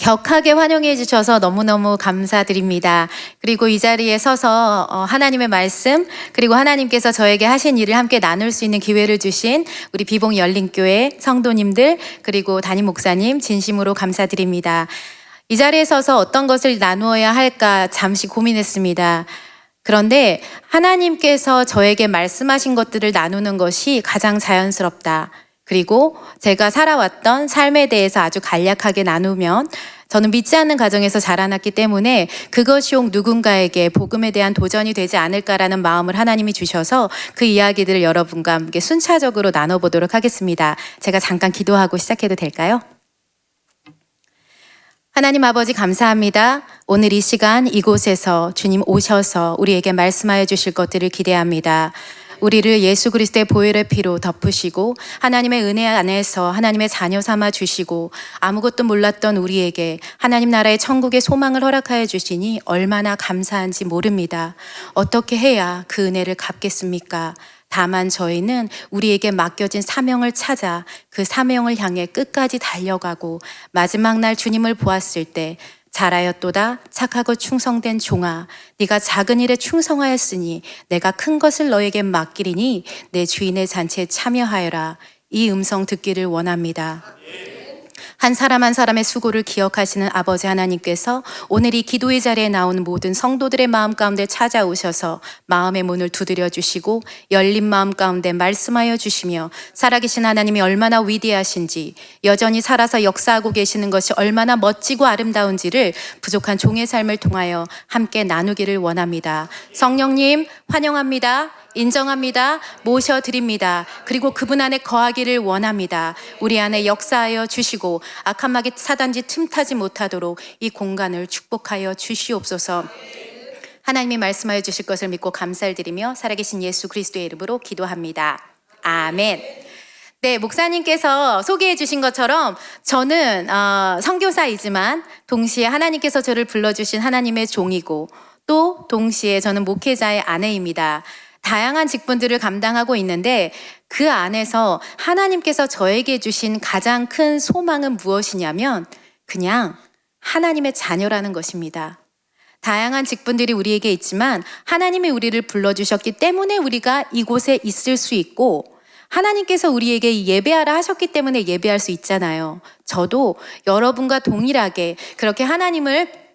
격하게 환영해 주셔서 너무너무 감사드립니다. 그리고 이 자리에 서서 하나님의 말씀, 그리고 하나님께서 저에게 하신 일을 함께 나눌 수 있는 기회를 주신 우리 비봉 열린교회 성도님들, 그리고 담임 목사님 진심으로 감사드립니다. 이 자리에 서서 어떤 것을 나누어야 할까 잠시 고민했습니다. 그런데 하나님께서 저에게 말씀하신 것들을 나누는 것이 가장 자연스럽다. 그리고 제가 살아왔던 삶에 대해서 아주 간략하게 나누면 저는 믿지 않는 가정에서 자라났기 때문에 그것이 혹 누군가에게 복음에 대한 도전이 되지 않을까라는 마음을 하나님이 주셔서 그 이야기들을 여러분과 함께 순차적으로 나눠보도록 하겠습니다. 제가 잠깐 기도하고 시작해도 될까요? 하나님 아버지 감사합니다. 오늘 이 시간 이곳에서 주님 오셔서 우리에게 말씀하여 주실 것들을 기대합니다. 우리를 예수 그리스도의 보혈의 피로 덮으시고 하나님의 은혜 안에서 하나님의 자녀 삼아 주시고 아무것도 몰랐던 우리에게 하나님 나라의 천국의 소망을 허락하여 주시니 얼마나 감사한지 모릅니다. 어떻게 해야 그 은혜를 갚겠습니까? 다만 저희는 우리에게 맡겨진 사명을 찾아 그 사명을 향해 끝까지 달려가고 마지막 날 주님을 보았을 때 잘하였도다 착하고 충성된 종아, 네가 작은 일에 충성하였으니 내가 큰 것을 너에게 맡기리니 내 주인의 잔치에 참여하여라. 이 음성 듣기를 원합니다. 한 사람 한 사람의 수고를 기억하시는 아버지 하나님께서 오늘 이 기도의 자리에 나온 모든 성도들의 마음 가운데 찾아오셔서 마음의 문을 두드려 주시고 열린 마음 가운데 말씀하여 주시며 살아계신 하나님이 얼마나 위대하신지, 여전히 살아서 역사하고 계시는 것이 얼마나 멋지고 아름다운지를 부족한 종의 삶을 통하여 함께 나누기를 원합니다. 성령님 환영합니다. 인정합니다. 모셔드립니다. 그리고 그분 안에 거하기를 원합니다. 우리 안에 역사하여 주시고 악한 마귀 사단지 틈타지 못하도록 이 공간을 축복하여 주시옵소서. 하나님이 말씀하여 주실 것을 믿고 감사를 드리며 살아계신 예수 그리스도의 이름으로 기도합니다. 아멘. 네, 목사님께서 소개해 주신 것처럼 저는 선교사이지만 동시에 하나님께서 저를 불러주신 하나님의 종이고 또 동시에 저는 목회자의 아내입니다. 다양한 직분들을 감당하고 있는데 그 안에서 하나님께서 저에게 주신 가장 큰 소망은 무엇이냐면 그냥 하나님의 자녀라는 것입니다. 다양한 직분들이 우리에게 있지만 하나님이 우리를 불러주셨기 때문에 우리가 이곳에 있을 수 있고 하나님께서 우리에게 예배하라 하셨기 때문에 예배할 수 있잖아요. 저도 여러분과 동일하게 그렇게 하나님을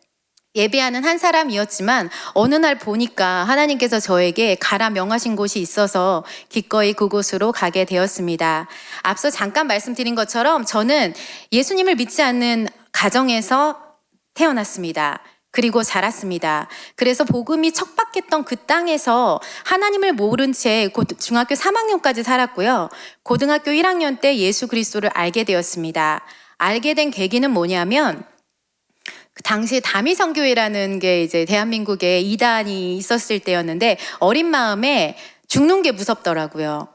예배하는 한 사람이었지만 어느 날 보니까 하나님께서 저에게 가라 명하신 곳이 있어서 기꺼이 그곳으로 가게 되었습니다. 앞서 잠깐 말씀드린 것처럼 저는 예수님을 믿지 않는 가정에서 태어났습니다. 그리고 자랐습니다. 그래서 복음이 척박했던 그 땅에서 하나님을 모른 채 중학교 3학년까지 살았고요. 고등학교 1학년 때 예수 그리스도를 알게 되었습니다. 알게 된 계기는 뭐냐면 그 당시에 다미선교회라는 게 이제 대한민국에 이단이 있었을 때였는데 어린 마음에 죽는 게 무섭더라고요.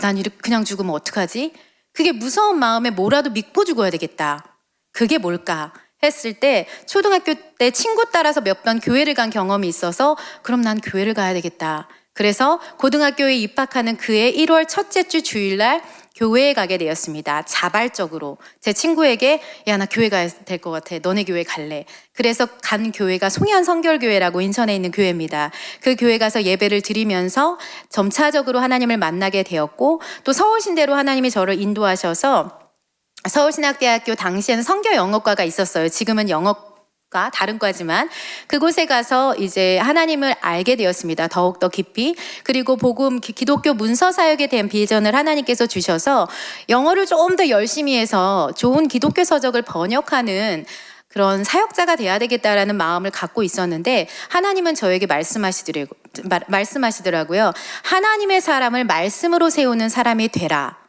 난 이렇게 그냥 죽으면 어떡하지? 그게 무서운 마음에 뭐라도 믿고 죽어야 되겠다. 그게 뭘까? 했을 때 초등학교 때 친구 따라서 몇 번 교회를 간 경험이 있어서 그럼 난 교회를 가야 되겠다. 그래서 고등학교에 입학하는 그해 1월 첫째 주 주일날 교회에 가게 되었습니다. 자발적으로 제 친구에게 야, 나 교회 가야 될 것 같아. 너네 교회 갈래. 그래서 간 교회가 송현 성결교회라고 인천에 있는 교회입니다. 그 교회 가서 예배를 드리면서 점차적으로 하나님을 만나게 되었고 또 서울신대로 하나님이 저를 인도하셔서 서울신학대학교 당시에는 성교 영어과가 있었어요. 지금은 영어과 다른 과지만 그곳에 가서 이제 하나님을 알게 되었습니다. 더욱더 깊이. 그리고 복음 기독교 문서 사역에 대한 비전을 하나님께서 주셔서 영어를 좀 더 열심히 해서 좋은 기독교 서적을 번역하는 그런 사역자가 돼야 되겠다라는 마음을 갖고 있었는데 하나님은 저에게 말씀하시더라고요. 하나님의 사람을 말씀으로 세우는 사람이 되라.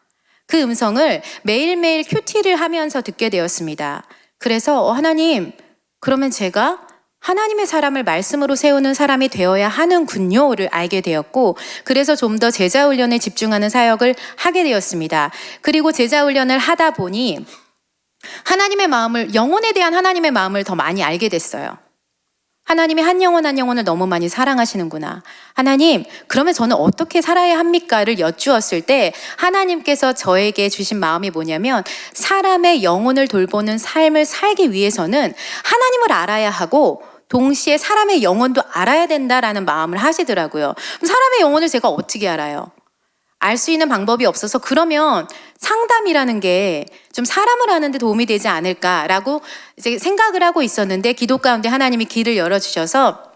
그 음성을 매일매일 큐티를 하면서 듣게 되었습니다. 그래서 하나님, 그러면 제가 하나님의 사람을 말씀으로 세우는 사람이 되어야 하는군요를 알게 되었고 그래서 좀 더 제자훈련에 집중하는 사역을 하게 되었습니다. 그리고 제자훈련을 하다 보니 하나님의 마음을, 영혼에 대한 하나님의 마음을 더 많이 알게 됐어요. 하나님이 한 영혼 한 영혼을 너무 많이 사랑하시는구나. 하나님, 그러면 저는 어떻게 살아야 합니까?를 여쭈었을 때 하나님께서 저에게 주신 마음이 뭐냐면 사람의 영혼을 돌보는 삶을 살기 위해서는 하나님을 알아야 하고 동시에 사람의 영혼도 알아야 된다라는 마음을 하시더라고요. 사람의 영혼을 제가 어떻게 알아요? 알 수 있는 방법이 없어서 그러면 상담이라는 게 좀 사람을 아는데 도움이 되지 않을까라고 이제 생각을 하고 있었는데 기도 가운데 하나님이 길을 열어주셔서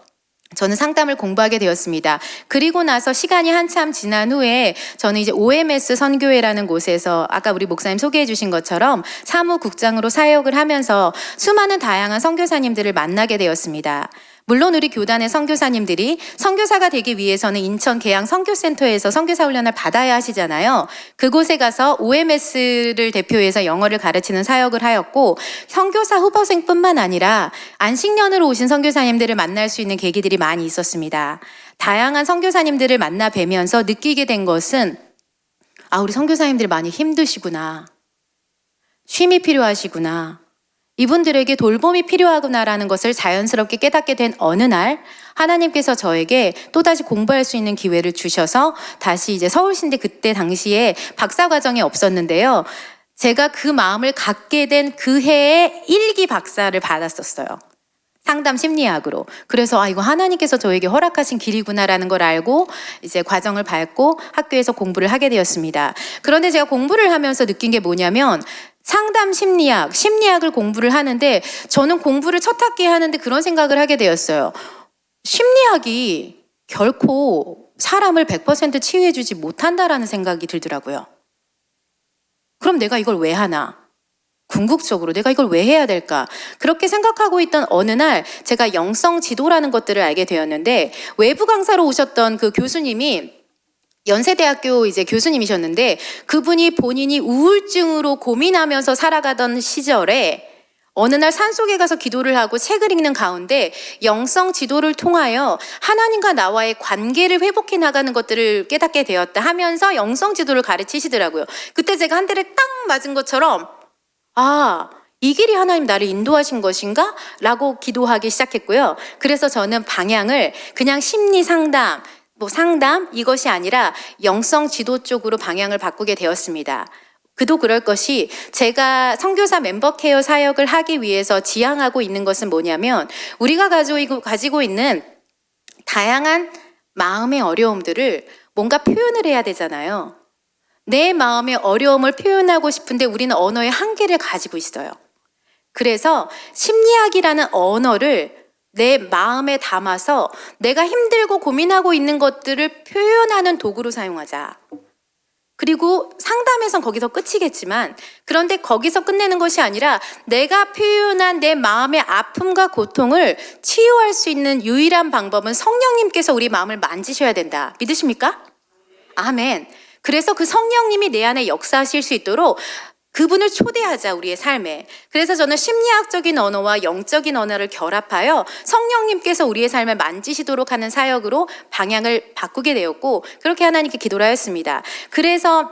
저는 상담을 공부하게 되었습니다. 그리고 나서 시간이 한참 지난 후에 저는 이제 OMS 선교회라는 곳에서 아까 우리 목사님 소개해 주신 것처럼 사무국장으로 사역을 하면서 수많은 다양한 선교사님들을 만나게 되었습니다. 물론 우리 교단의 선교사님들이 선교사가 되기 위해서는 인천 계양 선교센터에서 선교사 훈련을 받아야 하시잖아요. 그곳에 가서 OMS를 대표해서 영어를 가르치는 사역을 하였고 선교사 후보생뿐만 아니라 안식년으로 오신 선교사님들을 만날 수 있는 계기들이 많이 있었습니다. 다양한 선교사님들을 만나 뵈면서 느끼게 된 것은 우리 선교사님들이 많이 힘드시구나. 쉼이 필요하시구나. 이분들에게 돌봄이 필요하구나라는 것을 자연스럽게 깨닫게 된 어느 날 하나님께서 저에게 또다시 공부할 수 있는 기회를 주셔서 다시 이제 서울신대 그때 당시에 박사과정이 없었는데요. 제가 그 마음을 갖게 된 그 해에 1기 박사를 받았었어요. 상담 심리학으로. 그래서 이거 하나님께서 저에게 허락하신 길이구나라는 걸 알고 이제 과정을 밟고 학교에서 공부를 하게 되었습니다. 그런데 제가 공부를 하면서 느낀 게 뭐냐면 상담 심리학을 공부를 하는데 저는 공부를 첫 학기에 하는데 그런 생각을 하게 되었어요. 심리학이 결코 사람을 100% 치유해주지 못한다라는 생각이 들더라고요. 그럼 내가 이걸 왜 하나? 궁극적으로 내가 이걸 왜 해야 될까? 그렇게 생각하고 있던 어느 날 제가 영성 지도라는 것들을 알게 되었는데 외부 강사로 오셨던 그 교수님이 연세대학교 이제 교수님이셨는데 그분이 본인이 우울증으로 고민하면서 살아가던 시절에 어느 날 산속에 가서 기도를 하고 책을 읽는 가운데 영성 지도를 통하여 하나님과 나와의 관계를 회복해 나가는 것들을 깨닫게 되었다 하면서 영성 지도를 가르치시더라고요. 그때 제가 한 대를 딱 맞은 것처럼 이 길이 하나님 나를 인도하신 것인가? 라고 기도하기 시작했고요. 그래서 저는 방향을 그냥 심리 상담, 상담 이것이 아니라 영성 지도 쪽으로 방향을 바꾸게 되었습니다. 그도 그럴 것이 제가 선교사 멤버 케어 사역을 하기 위해서 지향하고 있는 것은 뭐냐면 우리가 가지고 있는 다양한 마음의 어려움들을 뭔가 표현을 해야 되잖아요. 내 마음의 어려움을 표현하고 싶은데 우리는 언어의 한계를 가지고 있어요. 그래서 심리학이라는 언어를 내 마음에 담아서 내가 힘들고 고민하고 있는 것들을 표현하는 도구로 사용하자. 그리고 상담에선 거기서 끝이겠지만 그런데 거기서 끝내는 것이 아니라 내가 표현한 내 마음의 아픔과 고통을 치유할 수 있는 유일한 방법은 성령님께서 우리 마음을 만지셔야 된다. 믿으십니까? 아멘. 그래서 그 성령님이 내 안에 역사하실 수 있도록 그분을 초대하자 우리의 삶에. 그래서 저는 심리학적인 언어와 영적인 언어를 결합하여 성령님께서 우리의 삶을 만지시도록 하는 사역으로 방향을 바꾸게 되었고 그렇게 하나님께 기도를 하였습니다. 그래서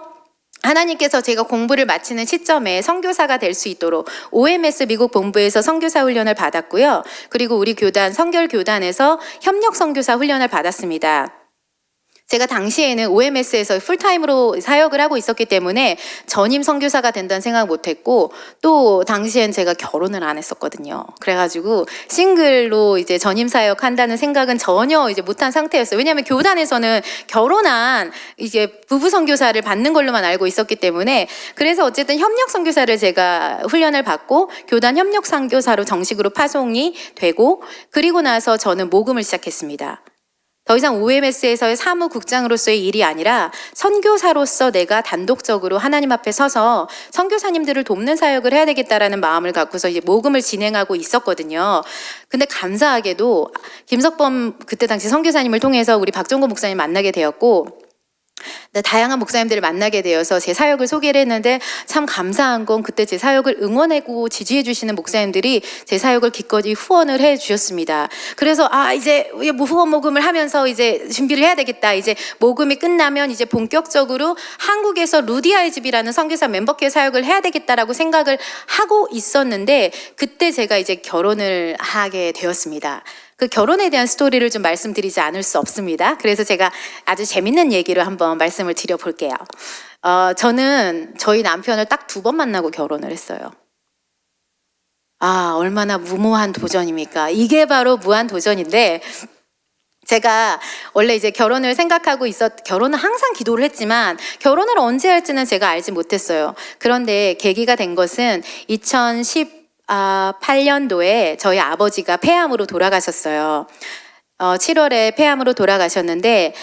하나님께서 제가 공부를 마치는 시점에 선교사가 될 수 있도록 OMS 미국 본부에서 선교사 훈련을 받았고요. 그리고 우리 교단 성결교단에서 협력 선교사 훈련을 받았습니다. 제가 당시에는 OMS에서 풀타임으로 사역을 하고 있었기 때문에 전임 선교사가 된다는 생각 못했고 또 당시엔 제가 결혼을 안 했었거든요. 그래가지고 싱글로 이제 전임 사역 한다는 생각은 전혀 이제 못한 상태였어요. 왜냐하면 교단에서는 결혼한 이제 부부 선교사를 받는 걸로만 알고 있었기 때문에 그래서 어쨌든 협력 선교사를 제가 훈련을 받고 교단 협력 선교사로 정식으로 파송이 되고 그리고 나서 저는 모금을 시작했습니다. 더 이상 OMS에서의 사무국장으로서의 일이 아니라 선교사로서 내가 단독적으로 하나님 앞에 서서 선교사님들을 돕는 사역을 해야 되겠다라는 마음을 갖고서 이제 모금을 진행하고 있었거든요. 근데 감사하게도 김석범 그때 당시 선교사님을 통해서 우리 박종구 목사님 만나게 되었고 다양한 목사님들을 만나게 되어서 제 사역을 소개를 했는데 참 감사한 건 그때 제 사역을 응원하고 지지해 주시는 목사님들이 제 사역을 기꺼이 후원을 해 주셨습니다. 그래서 이제 후원 모금을 하면서 이제 준비를 해야 되겠다. 이제 모금이 끝나면 이제 본격적으로 한국에서 루디아의 집이라는 선교사 멤버케어 사역을 해야 되겠다라고 생각을 하고 있었는데 그때 제가 이제 결혼을 하게 되었습니다. 그 결혼에 대한 스토리를 좀 말씀드리지 않을 수 없습니다. 그래서 제가 아주 재밌는 얘기를 한번 말씀을 드려볼게요. 저는 저희 남편을 딱 2번 만나고 결혼을 했어요. 얼마나 무모한 도전입니까? 이게 바로 무한 도전인데, 제가 원래 이제 결혼을 생각하고 결혼은 항상 기도를 했지만 결혼을 언제 할지는 제가 알지 못했어요. 그런데 계기가 된 것은 2018년도에 저희 아버지가 폐암으로 돌아가셨어요. 7월에 폐암으로 돌아가셨는데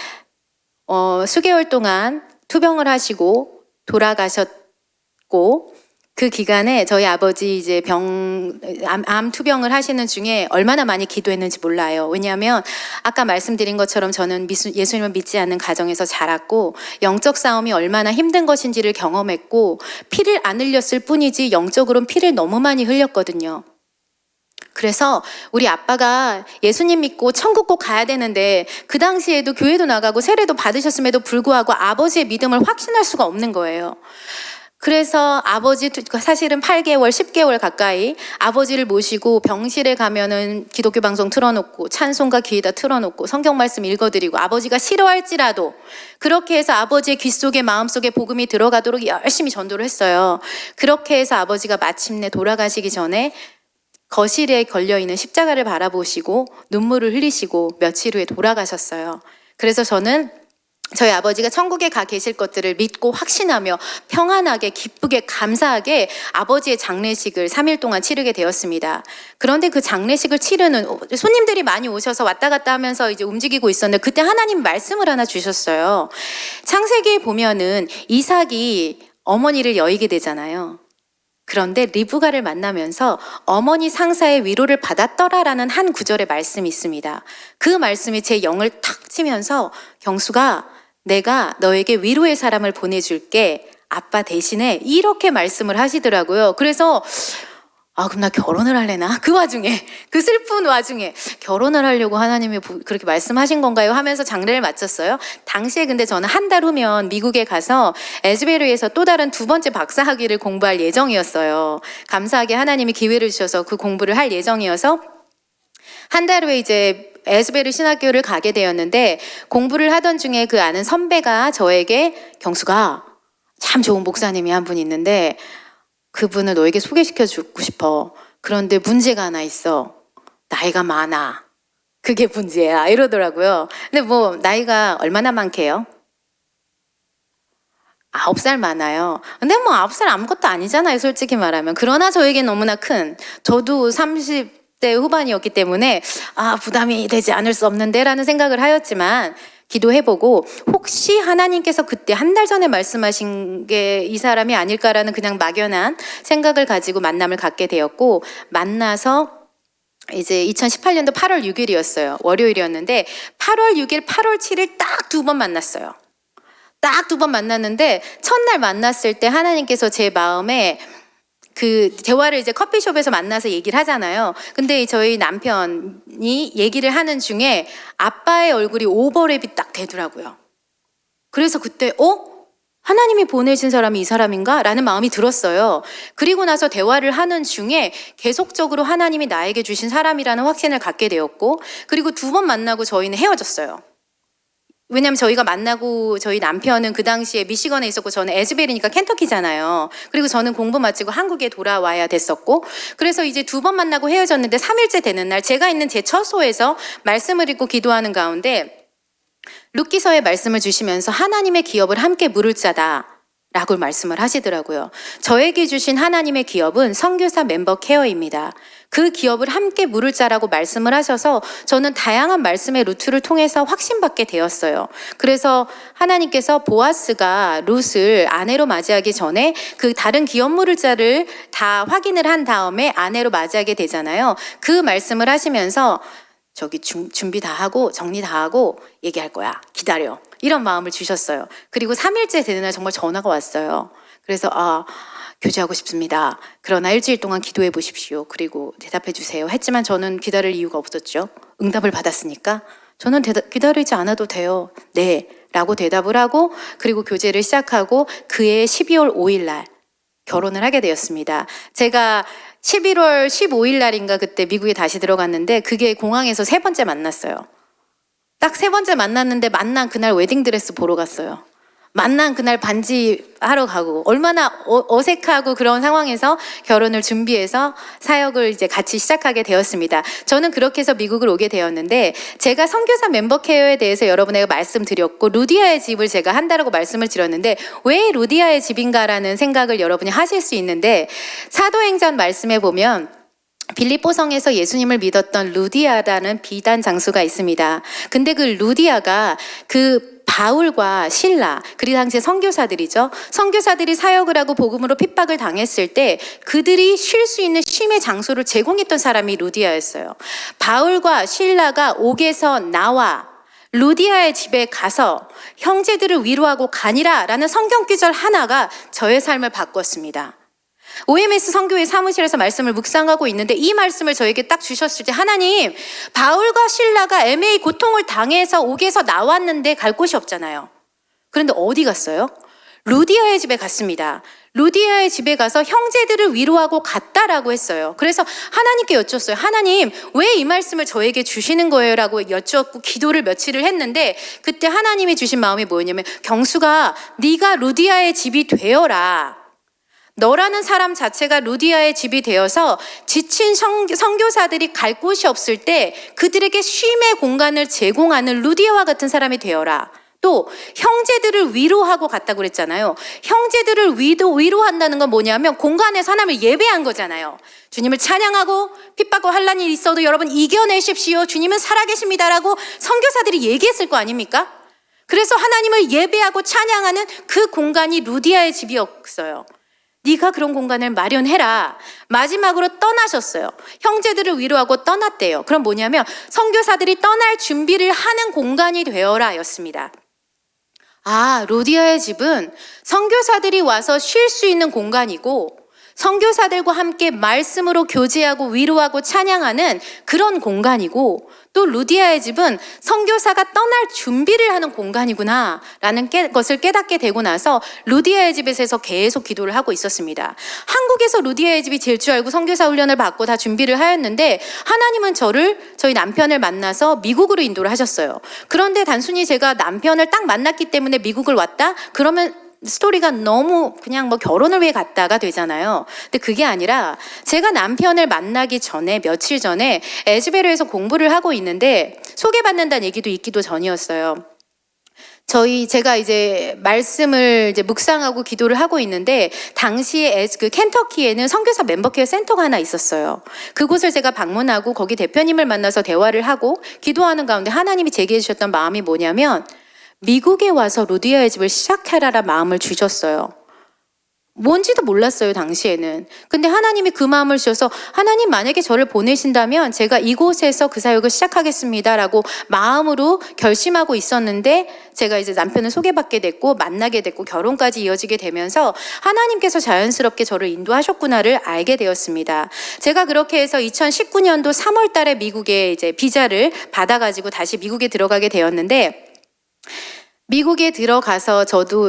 수개월 동안 투병을 하시고 돌아가셨고, 그 기간에 저희 아버지 이제 암 투병을 하시는 중에 얼마나 많이 기도했는지 몰라요. 왜냐하면 아까 말씀드린 것처럼 저는 예수님을 믿지 않는 가정에서 자랐고, 영적 싸움이 얼마나 힘든 것인지를 경험했고, 피를 안 흘렸을 뿐이지 영적으로는 피를 너무 많이 흘렸거든요. 그래서 우리 아빠가 예수님 믿고 천국 꼭 가야 되는데 그 당시에도 교회도 나가고 세례도 받으셨음에도 불구하고 아버지의 믿음을 확신할 수가 없는 거예요. 그래서 사실은 8개월, 10개월 가까이 아버지를 모시고 병실에 가면은 기독교 방송 틀어놓고 찬송가 귀에다 틀어놓고 성경 말씀 읽어드리고, 아버지가 싫어할지라도 그렇게 해서 아버지의 귀 속에 마음 속에 복음이 들어가도록 열심히 전도를 했어요. 그렇게 해서 아버지가 마침내 돌아가시기 전에 거실에 걸려있는 십자가를 바라보시고 눈물을 흘리시고 며칠 후에 돌아가셨어요. 그래서 저는 저희 아버지가 천국에 가 계실 것들을 믿고 확신하며 평안하게 기쁘게 감사하게 아버지의 장례식을 3일 동안 치르게 되었습니다. 그런데 그 장례식을 치르는 손님들이 많이 오셔서 왔다 갔다 하면서 이제 움직이고 있었는데, 그때 하나님 말씀을 하나 주셨어요. 창세기에 보면은 이삭이 어머니를 여의게 되잖아요. 그런데 리브가를 만나면서 어머니 상사의 위로를 받았더라라는 한 구절의 말씀이 있습니다. 그 말씀이 제 영을 탁 치면서, 경수가 내가 너에게 위로의 사람을 보내줄게, 아빠 대신에, 이렇게 말씀을 하시더라고요. 그래서 그럼 나 결혼을 할래나? 그 와중에, 그 슬픈 와중에 결혼을 하려고 하나님이 그렇게 말씀하신 건가요? 하면서 장례를 마쳤어요. 당시에 근데 저는 한 달 후면 미국에 가서 에스베르에서 또 다른 2번째 박사학위를 공부할 예정이었어요. 감사하게 하나님이 기회를 주셔서 그 공부를 할 예정이어서 한 달 후에 이제 에스베르 신학교를 가게 되었는데, 공부를 하던 중에 그 아는 선배가 저에게, 경수가 참 좋은 목사님이 한 분 있는데 그분을 너에게 소개시켜 주고 싶어. 그런데 문제가 하나 있어. 나이가 많아. 그게 문제야. 이러더라고요. 근데 뭐 나이가 얼마나 많게요? 9살 많아요. 근데 뭐 9살 아무것도 아니잖아요, 솔직히 말하면. 그러나 저에겐 너무나 저도 30대 후반이었기 때문에 부담이 되지 않을 수 없는데 라는 생각을 하였지만, 기도해보고 혹시 하나님께서 그때 한 달 전에 말씀하신 게 이 사람이 아닐까라는 그냥 막연한 생각을 가지고 만남을 갖게 되었고, 만나서 이제 2018년도 8월 6일이었어요. 월요일이었는데 8월 6일, 8월 7일 딱 2번 만났어요. 딱 2번 만났는데, 첫날 만났을 때 하나님께서 제 마음에 그 대화를 이제 커피숍에서 만나서 얘기를 하잖아요. 근데 저희 남편이 얘기를 하는 중에 아빠의 얼굴이 오버랩이 딱 되더라고요. 그래서 그때 하나님이 보내신 사람이 이 사람인가? 라는 마음이 들었어요. 그리고 나서 대화를 하는 중에 계속적으로 하나님이 나에게 주신 사람이라는 확신을 갖게 되었고, 그리고 2번 만나고 저희는 헤어졌어요. 왜냐면 저희가 만나고, 저희 남편은 그 당시에 미시건에 있었고 저는 에스베리니까 켄터키잖아요. 그리고 저는 공부 마치고 한국에 돌아와야 됐었고, 그래서 이제 2번 만나고 헤어졌는데 3일째 되는 날 제가 있는 제 처소에서 말씀을 읽고 기도하는 가운데 룻기서의 말씀을 주시면서 하나님의 기업을 함께 물을 자다 라고 말씀을 하시더라고요. 저에게 주신 하나님의 기업은 선교사 멤버 케어입니다. 그 기업을 함께 물을 자라고 말씀을 하셔서 저는 다양한 말씀의 루트를 통해서 확신받게 되었어요. 그래서 하나님께서 보아스가 룻을 아내로 맞이하기 전에 그 다른 기업 물을 자를 다 확인을 한 다음에 아내로 맞이하게 되잖아요. 그 말씀을 하시면서 저기 준비 다 하고 정리 다 하고 얘기할 거야. 기다려. 이런 마음을 주셨어요. 그리고 3일째 되는 날 정말 전화가 왔어요. 그래서 교제하고 싶습니다. 그러나 일주일 동안 기도해 보십시오. 그리고 대답해 주세요. 했지만 저는 기다릴 이유가 없었죠. 응답을 받았으니까 저는 기다리지 않아도 돼요. 네. 라고 대답을 하고, 그리고 교제를 시작하고 그해 12월 5일 날 결혼을 하게 되었습니다. 제가 11월 15일 날인가 그때 미국에 다시 들어갔는데 그게 공항에서 세 번째 만났어요. 딱 세 번째 만났는데 만난 그날 웨딩드레스 보러 갔어요. 만난 그날 반지 하러 가고 얼마나 어색하고 그런 상황에서 결혼을 준비해서 사역을 이제 같이 시작하게 되었습니다. 저는 그렇게 해서 미국을 오게 되었는데 제가 선교사 멤버 케어에 대해서 여러분에게 말씀드렸고 루디아의 집을 제가 한다라고 말씀을 드렸는데 왜 루디아의 집인가라는 생각을 여러분이 하실 수 있는데 사도행전 말씀에 보면 빌립보성에서 예수님을 믿었던 루디아라는 비단 장수가 있습니다. 근데 그 루디아가 그 바울과 실라, 그 당시에 선교사들이죠. 선교사들이 사역을 하고 복음으로 핍박을 당했을 때 그들이 쉴 수 있는 쉼의 장소를 제공했던 사람이 루디아였어요. 바울과 실라가 옥에서 나와 루디아의 집에 가서 형제들을 위로하고 가니라 라는 성경 구절 하나가 저의 삶을 바꿨습니다. OMS 선교회 사무실에서 말씀을 묵상하고 있는데 이 말씀을 저에게 딱 주셨을 때 하나님, 바울과 실라가 애매히 고통을 당해서 옥에서 나왔는데 갈 곳이 없잖아요. 그런데 어디 갔어요? 루디아의 집에 갔습니다. 루디아의 집에 가서 형제들을 위로하고 갔다라고 했어요. 그래서 하나님께 여쭸어요. 하나님, 왜 이 말씀을 저에게 주시는 거예요? 라고 여쭈었고 기도를 며칠을 했는데 그때 하나님이 주신 마음이 뭐였냐면 경수가 네가 루디아의 집이 되어라. 너라는 사람 자체가 루디아의 집이 되어서 지친 선교사들이 갈 곳이 없을 때 그들에게 쉼의 공간을 제공하는 루디아와 같은 사람이 되어라. 또 형제들을 위로하고 갔다고 그랬잖아요. 형제들을 위로한다는 건 뭐냐면 공간에서 하나님을 예배한 거잖아요. 주님을 찬양하고 핍박과 환난이 있어도 여러분 이겨내십시오. 주님은 살아계십니다라고 선교사들이 얘기했을 거 아닙니까? 그래서 하나님을 예배하고 찬양하는 그 공간이 루디아의 집이었어요. 네가 그런 공간을 마련해라. 마지막으로 떠나셨어요. 형제들을 위로하고 떠났대요. 그럼 뭐냐면 선교사들이 떠날 준비를 하는 공간이 되어라 였습니다. 아, 루디아의 집은 선교사들이 와서 쉴 수 있는 공간이고 선교사들과 함께 말씀으로 교제하고 위로하고 찬양하는 그런 공간이고 또 루디아의 집은 선교사가 떠날 준비를 하는 공간이구나 라는 것을 깨닫게 되고 나서 루디아의 집에서 계속 기도를 하고 있었습니다. 한국에서 루디아의 집이 될 줄 알고 선교사 훈련을 받고 다 준비를 하였는데 하나님은 저희 남편을 만나서 미국으로 인도를 하셨어요. 그런데 단순히 제가 남편을 딱 만났기 때문에 미국을 왔다? 그러면 스토리가 너무 그냥 뭐 결혼을 위해 갔다가 되잖아요. 근데 그게 아니라 제가 남편을 만나기 전에 며칠 전에 에즈베르에서 공부를 하고 있는데 소개받는다는 얘기도 있기도 전이었어요. 제가 이제 말씀을 이제 묵상하고 기도를 하고 있는데 당시에 그 켄터키에는 선교사 멤버케어 센터가 하나 있었어요. 그곳을 제가 방문하고 거기 대표님을 만나서 대화를 하고 기도하는 가운데 하나님이 제게 주셨던 마음이 뭐냐면 미국에 와서 루디아의 집을 시작해라라 마음을 주셨어요. 뭔지도 몰랐어요, 당시에는. 근데 하나님이 그 마음을 주셔서 하나님 만약에 저를 보내신다면 제가 이곳에서 그 사역을 시작하겠습니다라고 마음으로 결심하고 있었는데 제가 이제 남편을 소개받게 됐고 만나게 됐고 결혼까지 이어지게 되면서 하나님께서 자연스럽게 저를 인도하셨구나를 알게 되었습니다. 제가 그렇게 해서 2019년도 3월 달에 미국에 이제 비자를 받아가지고 다시 미국에 들어가게 되었는데 미국에 들어가서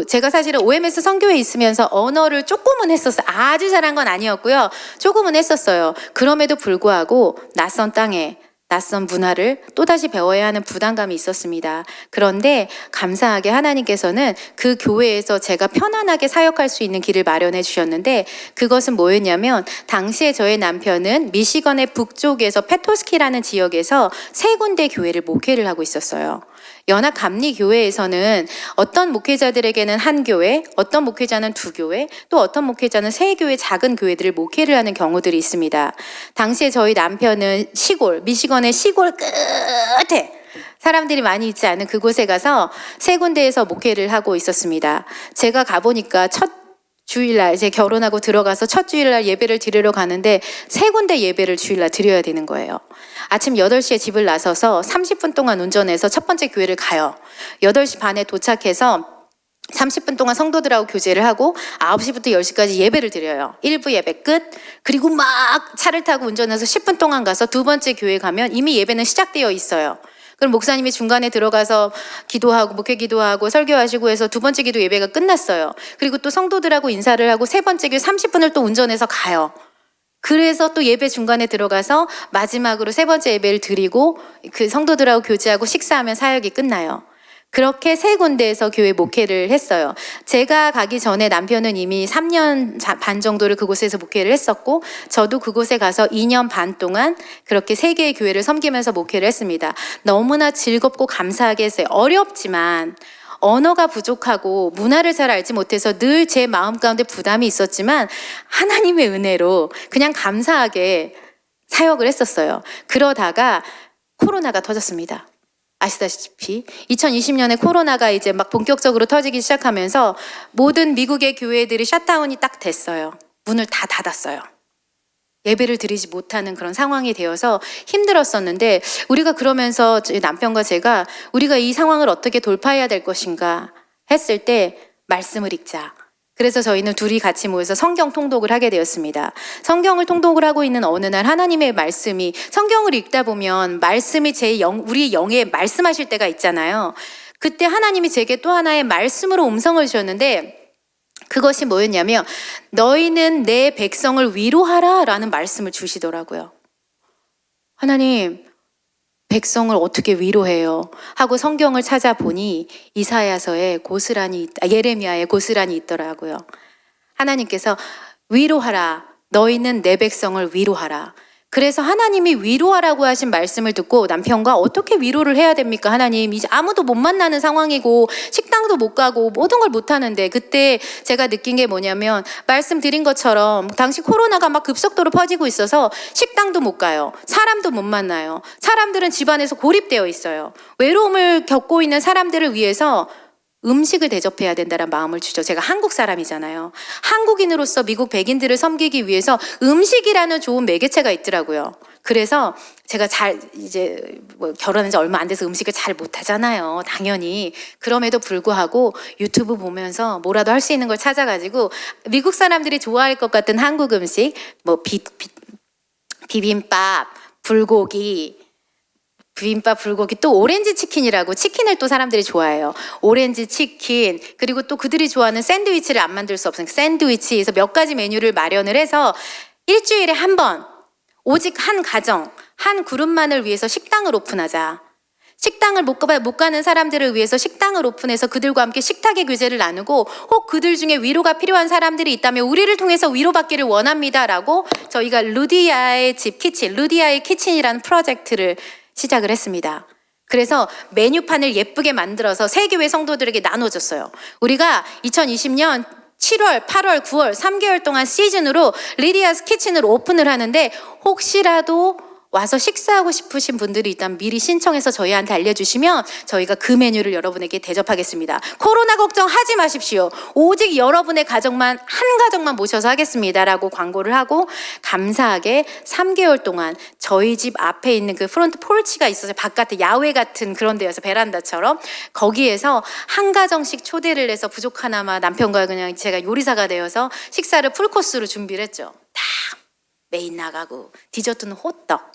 제가 사실은 OMS 선교회에 있으면서 언어를 조금은 했었어요. 아주 잘한 건 아니었고요. 조금은 했었어요. 그럼에도 불구하고 낯선 땅에 낯선 문화를 또다시 배워야 하는 부담감이 있었습니다. 그런데 감사하게 하나님께서는 그 교회에서 제가 편안하게 사역할 수 있는 길을 마련해 주셨는데 그것은 뭐였냐면 당시에 저의 남편은 미시건의 북쪽에서 페토스키라는 지역에서 3군데 교회를 목회를 하고 있었어요. 연합감리교회에서는 어떤 목회자들에게는 한 교회, 어떤 목회자는 2교회, 또 어떤 목회자는 3교회 작은 교회들을 목회를 하는 경우들이 있습니다. 당시에 저희 남편은 미시건의 시골 끝에 사람들이 많이 있지 않은 그곳에 가서 3군데에서 목회를 하고 있었습니다. 제가 가보니까 첫 주일날 이제 결혼하고 들어가서 첫 주일날 예배를 드리러 가는데 3군데 예배를 주일날 드려야 되는 거예요. 아침 8시에 집을 나서서 30분 동안 운전해서 첫 번째 교회를 가요. 8시 반에 도착해서 30분 동안 성도들하고 교제를 하고 9시부터 10시까지 예배를 드려요. 1부 예배 끝. 그리고 막 차를 타고 운전해서 10분 동안 가서 두 번째 교회 가면 이미 예배는 시작되어 있어요. 그럼 목사님이 중간에 들어가서 기도하고 목회 기도하고 설교하시고 해서 두 번째 기도 예배가 끝났어요. 그리고 또 성도들하고 인사를 하고 세 번째 기도 30분을 또 운전해서 가요. 그래서 또 예배 중간에 들어가서 마지막으로 세 번째 예배를 드리고 그 성도들하고 교제하고 식사하면 사역이 끝나요. 그렇게 세 군데에서 교회 목회를 했어요. 제가 가기 전에 남편은 이미 3년 반 정도를 그곳에서 목회를 했었고, 저도 그곳에 가서 2년 반 동안 그렇게 세 개의 교회를 섬기면서 목회를 했습니다. 너무나 즐겁고 감사하게 했어요. 어렵지만 언어가 부족하고 문화를 잘 알지 못해서 늘 제 마음 가운데 부담이 있었지만 하나님의 은혜로 그냥 감사하게 사역을 했었어요. 그러다가 코로나가 터졌습니다. 아시다시피 2020년에 코로나가 이제 막 본격적으로 터지기 시작하면서 모든 미국의 교회들이 셧다운이 딱 됐어요. 문을 다 닫았어요. 예배를 드리지 못하는 그런 상황이 되어서 힘들었었는데, 우리가 그러면서 남편과 제가 우리가 이 상황을 어떻게 돌파해야 될 것인가 했을 때 말씀을 읽자. 그래서 저희는 둘이 같이 모여서 성경 통독을 하게 되었습니다. 성경을 통독을 하고 있는 어느 날 하나님의 말씀이, 성경을 읽다 보면 말씀이 우리 영에 말씀하실 때가 있잖아요. 그때 하나님이 제게 또 하나의 말씀으로 음성을 주셨는데, 그것이 뭐였냐면 너희는 내 백성을 위로하라 라는 말씀을 주시더라고요. 하나님, 백성을 어떻게 위로해요? 하고 성경을 찾아보니 이사야서에 예레미야에 고스란히 있더라고요. 하나님께서 위로하라. 너희는 내 백성을 위로하라. 그래서 하나님이 위로하라고 하신 말씀을 듣고 남편과 어떻게 위로를 해야 됩니까? 하나님, 이제 아무도 못 만나는 상황이고 식당도 못 가고 모든 걸 못 하는데, 그때 제가 느낀 게 뭐냐면 말씀드린 것처럼 당시 코로나가 막 급속도로 퍼지고 있어서 식당도 못 가요. 사람도 못 만나요. 사람들은 집안에서 고립되어 있어요. 외로움을 겪고 있는 사람들을 위해서 음식을 대접해야 된다는 마음을 주죠. 제가 한국 사람이잖아요. 한국인으로서 미국 백인들을 섬기기 위해서 음식이라는 좋은 매개체가 있더라고요. 그래서 제가 결혼한 지 얼마 안 돼서 음식을 잘 못하잖아요. 당연히. 그럼에도 불구하고 유튜브 보면서 뭐라도 할 수 있는 걸 찾아가지고 미국 사람들이 좋아할 것 같은 한국 음식, 비빔밥, 불고기, 또 오렌지 치킨이라고, 치킨을 또 사람들이 좋아해요. 오렌지 치킨, 그리고 또 그들이 좋아하는 샌드위치를 안 만들 수 없으니까 샌드위치에서 몇 가지 메뉴를 마련을 해서 일주일에 한 번, 오직 한 가정, 한 그룹만을 위해서 식당을 오픈하자. 식당을 못 가는 사람들을 위해서 식당을 오픈해서 그들과 함께 식탁의 교제를 나누고, 혹 그들 중에 위로가 필요한 사람들이 있다면 우리를 통해서 위로받기를 원합니다라고 저희가 루디아의 키친이라는 프로젝트를 시작을 했습니다. 그래서 메뉴판을 예쁘게 만들어서 세 교회 성도들에게 나눠줬어요. 우리가 2020년 7월, 8월, 9월 3개월 동안 시즌으로 리디아스 키친을 오픈을 하는데, 혹시라도 와서 식사하고 싶으신 분들이 있다면 미리 신청해서 저희한테 알려주시면 저희가 그 메뉴를 여러분에게 대접하겠습니다. 코로나 걱정하지 마십시오. 오직 여러분의 가정만, 한 가정만 모셔서 하겠습니다 라고 광고를 하고, 감사하게 3개월 동안 저희 집 앞에 있는 그 프론트 폴치가 있어서 바깥에 야외 같은 그런 데여서 베란다처럼 거기에서 한 가정씩 초대를 해서 부족하나마 남편과 그냥 제가 요리사가 되어서 식사를 풀코스로 준비를 했죠. 다 메인 나가고 디저트는 호떡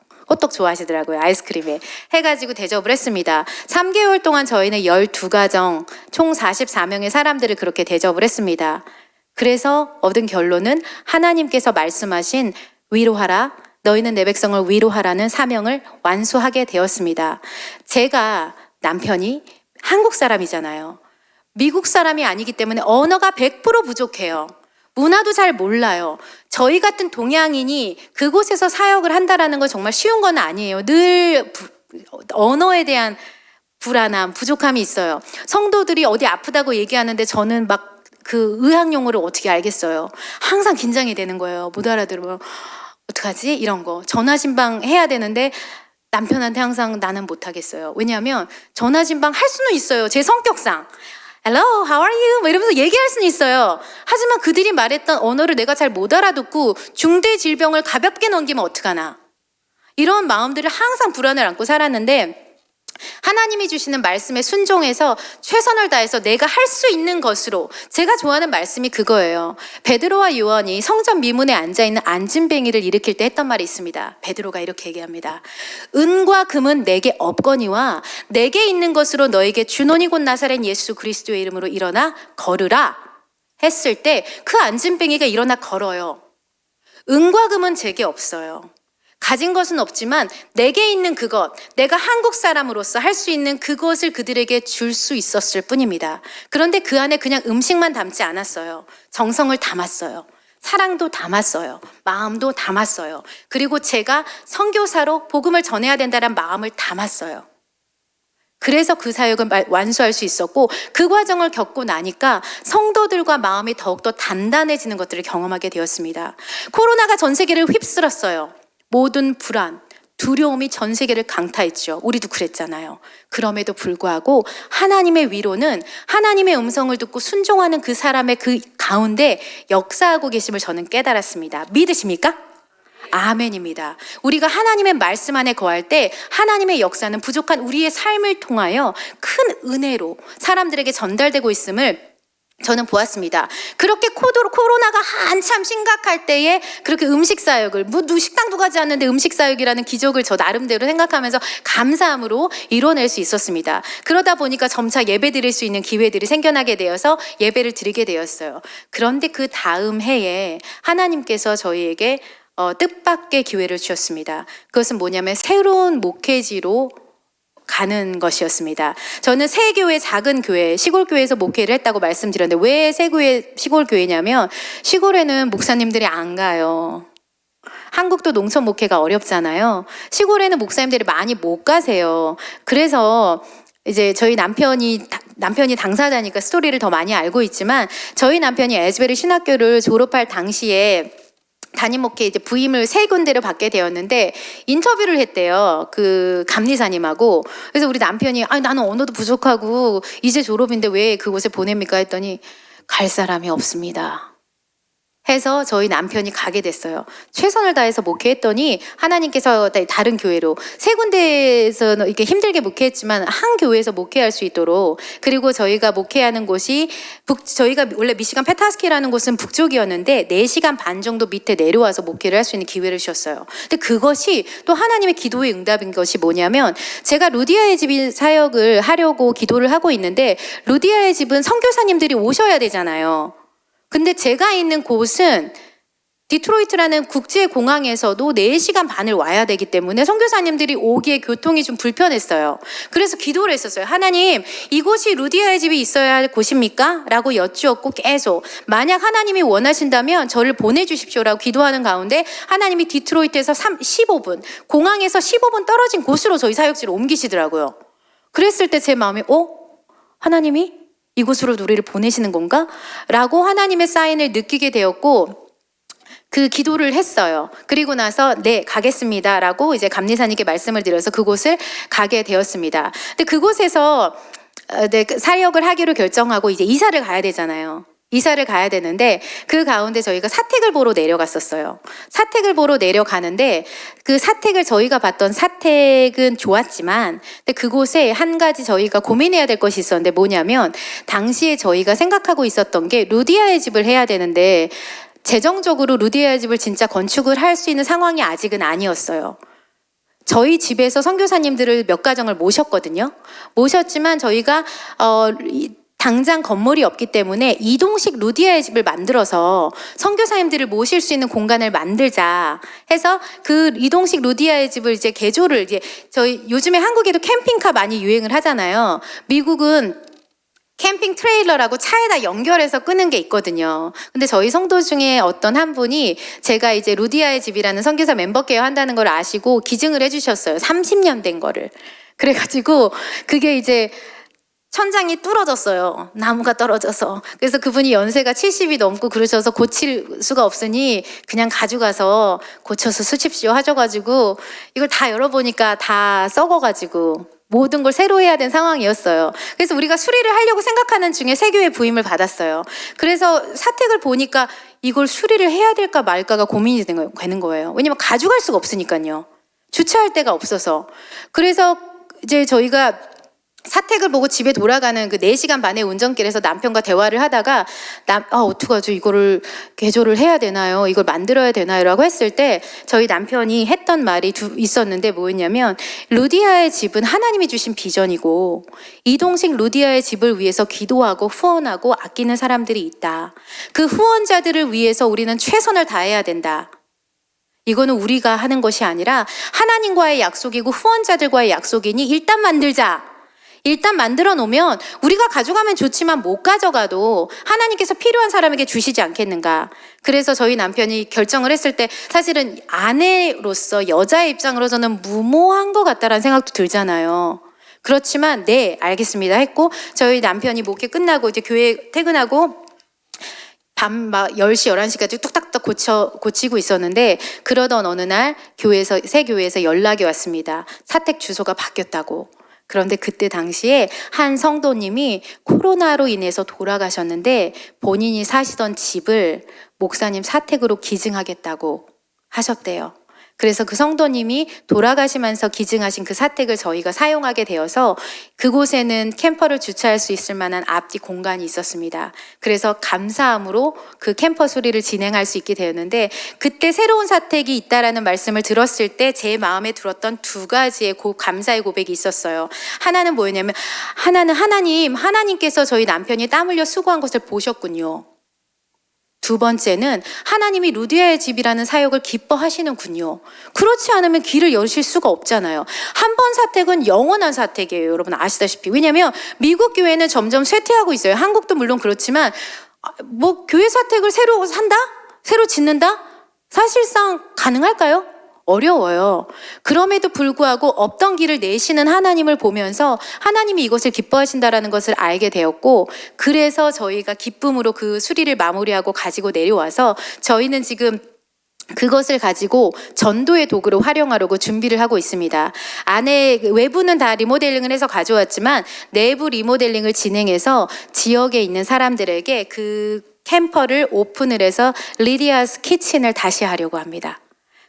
좋아하시더라고요. 아이스크림에 해가지고 대접을 했습니다. 3개월 동안 저희는 12가정, 총 44명의 사람들을 그렇게 대접을 했습니다. 그래서 얻은 결론은 하나님께서 말씀하신 위로하라, 너희는 내 백성을 위로하라는 사명을 완수하게 되었습니다. 제가 남편이 한국 사람이잖아요. 미국 사람이 아니기 때문에 언어가 100% 부족해요. 문화도 잘 몰라요. 저희 같은 동양인이 그곳에서 사역을 한다라는 건 정말 쉬운 건 아니에요. 늘 언어에 대한 불안함, 부족함이 있어요. 성도들이 어디 아프다고 얘기하는데 저는 막 그 의학 용어를 어떻게 알겠어요. 항상 긴장이 되는 거예요. 못 알아들으면 어떡하지? 이런 거. 전화신방 해야 되는데 남편한테 항상 나는 못하겠어요. 왜냐하면 전화신방 할 수는 있어요. 제 성격상. Hello, how are you? 뭐 이러면서 얘기할 수는 있어요. 하지만 그들이 말했던 언어를 내가 잘 못 알아듣고 중대 질병을 가볍게 넘기면 어떡하나. 이런 마음들을 항상 불안을 안고 살았는데, 하나님이 주시는 말씀에 순종해서 최선을 다해서 내가 할 수 있는 것으로, 제가 좋아하는 말씀이 그거예요. 베드로와 요한이 성전 미문에 앉아있는 안진뱅이를 일으킬 때 했던 말이 있습니다. 베드로가 이렇게 얘기합니다. 은과 금은 내게 없거니와 내게 있는 것으로 너에게 주노니 곧 나사렛 예수 그리스도의 이름으로 일어나 걸으라 했을 때 그 안진뱅이가 일어나 걸어요. 은과 금은 제게 없어요. 가진 것은 없지만 내게 있는 그것, 내가 한국 사람으로서 할 수 있는 그것을 그들에게 줄 수 있었을 뿐입니다. 그런데 그 안에 그냥 음식만 담지 않았어요. 정성을 담았어요. 사랑도 담았어요. 마음도 담았어요. 그리고 제가 선교사로 복음을 전해야 된다는 마음을 담았어요. 그래서 그 사역을 완수할 수 있었고, 그 과정을 겪고 나니까 성도들과 마음이 더욱더 단단해지는 것들을 경험하게 되었습니다. 코로나가 전 세계를 휩쓸었어요. 모든 불안, 두려움이 전 세계를 강타했죠. 우리도 그랬잖아요. 그럼에도 불구하고 하나님의 위로는 하나님의 음성을 듣고 순종하는 그 사람의 그 가운데 역사하고 계심을 저는 깨달았습니다. 믿으십니까? 아멘입니다. 우리가 하나님의 말씀 안에 거할 때 하나님의 역사는 부족한 우리의 삶을 통하여 큰 은혜로 사람들에게 전달되고 있음을 저는 보았습니다. 그렇게 코로나가 한참 심각할 때에 그렇게 음식 사역을, 식당도 가지 않는데 음식 사역이라는 기적을 저 나름대로 생각하면서 감사함으로 이뤄낼 수 있었습니다. 그러다 보니까 점차 예배 드릴 수 있는 기회들이 생겨나게 되어서 예배를 드리게 되었어요. 그런데 그 다음 해에 하나님께서 저희에게 뜻밖의 기회를 주셨습니다. 그것은 뭐냐면 새로운 목회지로 가는 것이었습니다. 저는 새 교회, 작은 교회, 시골 교회에서 목회를 했다고 말씀드렸는데 왜 새 교회, 시골 교회냐면 시골에는 목사님들이 안 가요. 한국도 농촌 목회가 어렵잖아요. 시골에는 목사님들이 많이 못 가세요. 그래서 이제 저희 남편이 당사자니까 스토리를 더 많이 알고 있지만 저희 남편이 에즈베리 신학교를 졸업할 당시에 담임 목회 이제 부임을 3군데를 받게 되었는데 인터뷰를 했대요. 그 감리사님하고. 그래서 우리 남편이 나는 언어도 부족하고 이제 졸업인데 왜 그곳에 보냅니까 했더니 갈 사람이 없습니다 해서 저희 남편이 가게 됐어요. 최선을 다해서 목회했더니 하나님께서 다른 교회로 3군데에서 이렇게 힘들게 목회했지만 한 교회에서 목회할 수 있도록, 그리고 저희가 목회하는 곳이 저희가 원래 미시간 페타스키라는 곳은 북쪽이었는데 4시간 반 정도 밑에 내려와서 목회를 할 수 있는 기회를 주셨어요. 근데 그것이 또 하나님의 기도의 응답인 것이 뭐냐면, 제가 루디아의 집 사역을 하려고 기도를 하고 있는데 루디아의 집은 선교사님들이 오셔야 되잖아요. 근데 제가 있는 곳은 디트로이트라는 국제공항에서도 4시간 반을 와야 되기 때문에 선교사님들이 오기에 교통이 좀 불편했어요. 그래서 기도를 했었어요. 하나님, 이곳이 루디아의 집이 있어야 할 곳입니까? 라고 여쭈었고 계속 만약 하나님이 원하신다면 저를 보내주십시오라고 기도하는 가운데 하나님이 디트로이트에서 15분, 공항에서 15분 떨어진 곳으로 저희 사역지를 옮기시더라고요. 그랬을 때 제 마음이 하나님이 이곳으로 우리를 보내시는 건가? 라고 하나님의 사인을 느끼게 되었고 그 기도를 했어요. 그리고 나서 네, 가겠습니다 라고 이제 감리사님께 말씀을 드려서 그곳을 가게 되었습니다. 근데 그곳에서 사역을 하기로 결정하고 이제 이사를 가야 되잖아요. 이사를 가야 되는데 그 가운데 저희가 사택을 보러 내려갔었어요. 사택을 보러 내려가는데 그 사택을 저희가 봤던 사택은 좋았지만 근데 그곳에 한 가지 저희가 고민해야 될 것이 있었는데 뭐냐면 당시에 저희가 생각하고 있었던 게 루디아의 집을 해야 되는데 재정적으로 루디아의 집을 진짜 건축을 할 수 있는 상황이 아직은 아니었어요. 저희 집에서 선교사님들을 몇 가정을 모셨거든요. 모셨지만 저희가 당장 건물이 없기 때문에 이동식 루디아의 집을 만들어서 선교사님들을 모실 수 있는 공간을 만들자 해서 그 이동식 루디아의 집을 이제 개조를 저희 요즘에 한국에도 캠핑카 많이 유행을 하잖아요. 미국은 캠핑 트레일러라고 차에다 연결해서 끄는 게 있거든요. 근데 저희 성도 중에 어떤 한 분이 제가 이제 루디아의 집이라는 선교사 멤버케어 한다는 걸 아시고 기증을 해주셨어요. 30년 된 거를. 그래가지고 그게 이제 천장이 뚫어졌어요. 나무가 떨어져서. 그래서 그분이 연세가 70이 넘고 그러셔서 고칠 수가 없으니 그냥 가져가서 고쳐서 쓰십시오 하셔가지고 이걸 다 열어보니까 다 썩어가지고 모든 걸 새로 해야 된 상황이었어요. 그래서 우리가 수리를 하려고 생각하는 중에 세교회 부임을 받았어요. 그래서 사택을 보니까 이걸 수리를 해야 될까 말까가 고민이 되는 거예요. 왜냐면 가져갈 수가 없으니까요. 주차할 데가 없어서. 그래서 이제 저희가 사택을 보고 집에 돌아가는 그 4시간 반의 운전길에서 남편과 대화를 하다가 어떡하죠? 이거를 개조를 해야 되나요? 이걸 만들어야 되나요? 라고 했을 때 저희 남편이 했던 말이 있었는데 뭐였냐면, 루디아의 집은 하나님이 주신 비전이고 이 동생 루디아의 집을 위해서 기도하고 후원하고 아끼는 사람들이 있다. 그 후원자들을 위해서 우리는 최선을 다해야 된다. 이거는 우리가 하는 것이 아니라 하나님과의 약속이고 후원자들과의 약속이니 일단 만들자. 일단 만들어 놓으면 우리가 가져가면 좋지만 못 가져가도 하나님께서 필요한 사람에게 주시지 않겠는가. 그래서 저희 남편이 결정을 했을 때 사실은 아내로서 여자의 입장으로 저는 무모한 것 같다라는 생각도 들잖아요. 그렇지만 네, 알겠습니다 했고, 저희 남편이 목회 끝나고 이제 교회 퇴근하고 밤 막 10시, 11시까지 뚝딱뚝딱 고치고 있었는데, 그러던 어느 날 새 교회에서 연락이 왔습니다. 사택 주소가 바뀌었다고. 그런데 그때 당시에 한 성도님이 코로나로 인해서 돌아가셨는데 본인이 사시던 집을 목사님 사택으로 기증하겠다고 하셨대요. 그래서 그 성도님이 돌아가시면서 기증하신 그 사택을 저희가 사용하게 되어서 그곳에는 캠퍼를 주차할 수 있을 만한 앞뒤 공간이 있었습니다. 그래서 감사함으로 그 캠퍼 수리를 진행할 수 있게 되었는데, 그때 새로운 사택이 있다라는 말씀을 들었을 때 제 마음에 들었던 2가지의 감사의 고백이 있었어요. 하나는 뭐였냐면, 하나는 하나님께서 저희 남편이 땀 흘려 수고한 것을 보셨군요. 2번째는 하나님이 루디아의 집이라는 사역을 기뻐하시는군요. 그렇지 않으면 길을 여실 수가 없잖아요. 한 번 사택은 영원한 사택이에요. 여러분 아시다시피. 왜냐하면 미국 교회는 점점 쇠퇴하고 있어요. 한국도 물론 그렇지만 뭐 교회 사택을 새로 산다? 새로 짓는다? 사실상 가능할까요? 어려워요. 그럼에도 불구하고 없던 길을 내시는 하나님을 보면서 하나님이 이것을 기뻐하신다라는 것을 알게 되었고, 그래서 저희가 기쁨으로 그 수리를 마무리하고 가지고 내려와서 저희는 지금 그것을 가지고 전도의 도구로 활용하려고 준비를 하고 있습니다. 안에 외부는 다 리모델링을 해서 가져왔지만 내부 리모델링을 진행해서 지역에 있는 사람들에게 그 캠퍼를 오픈을 해서 리디아스 키친을 다시 하려고 합니다.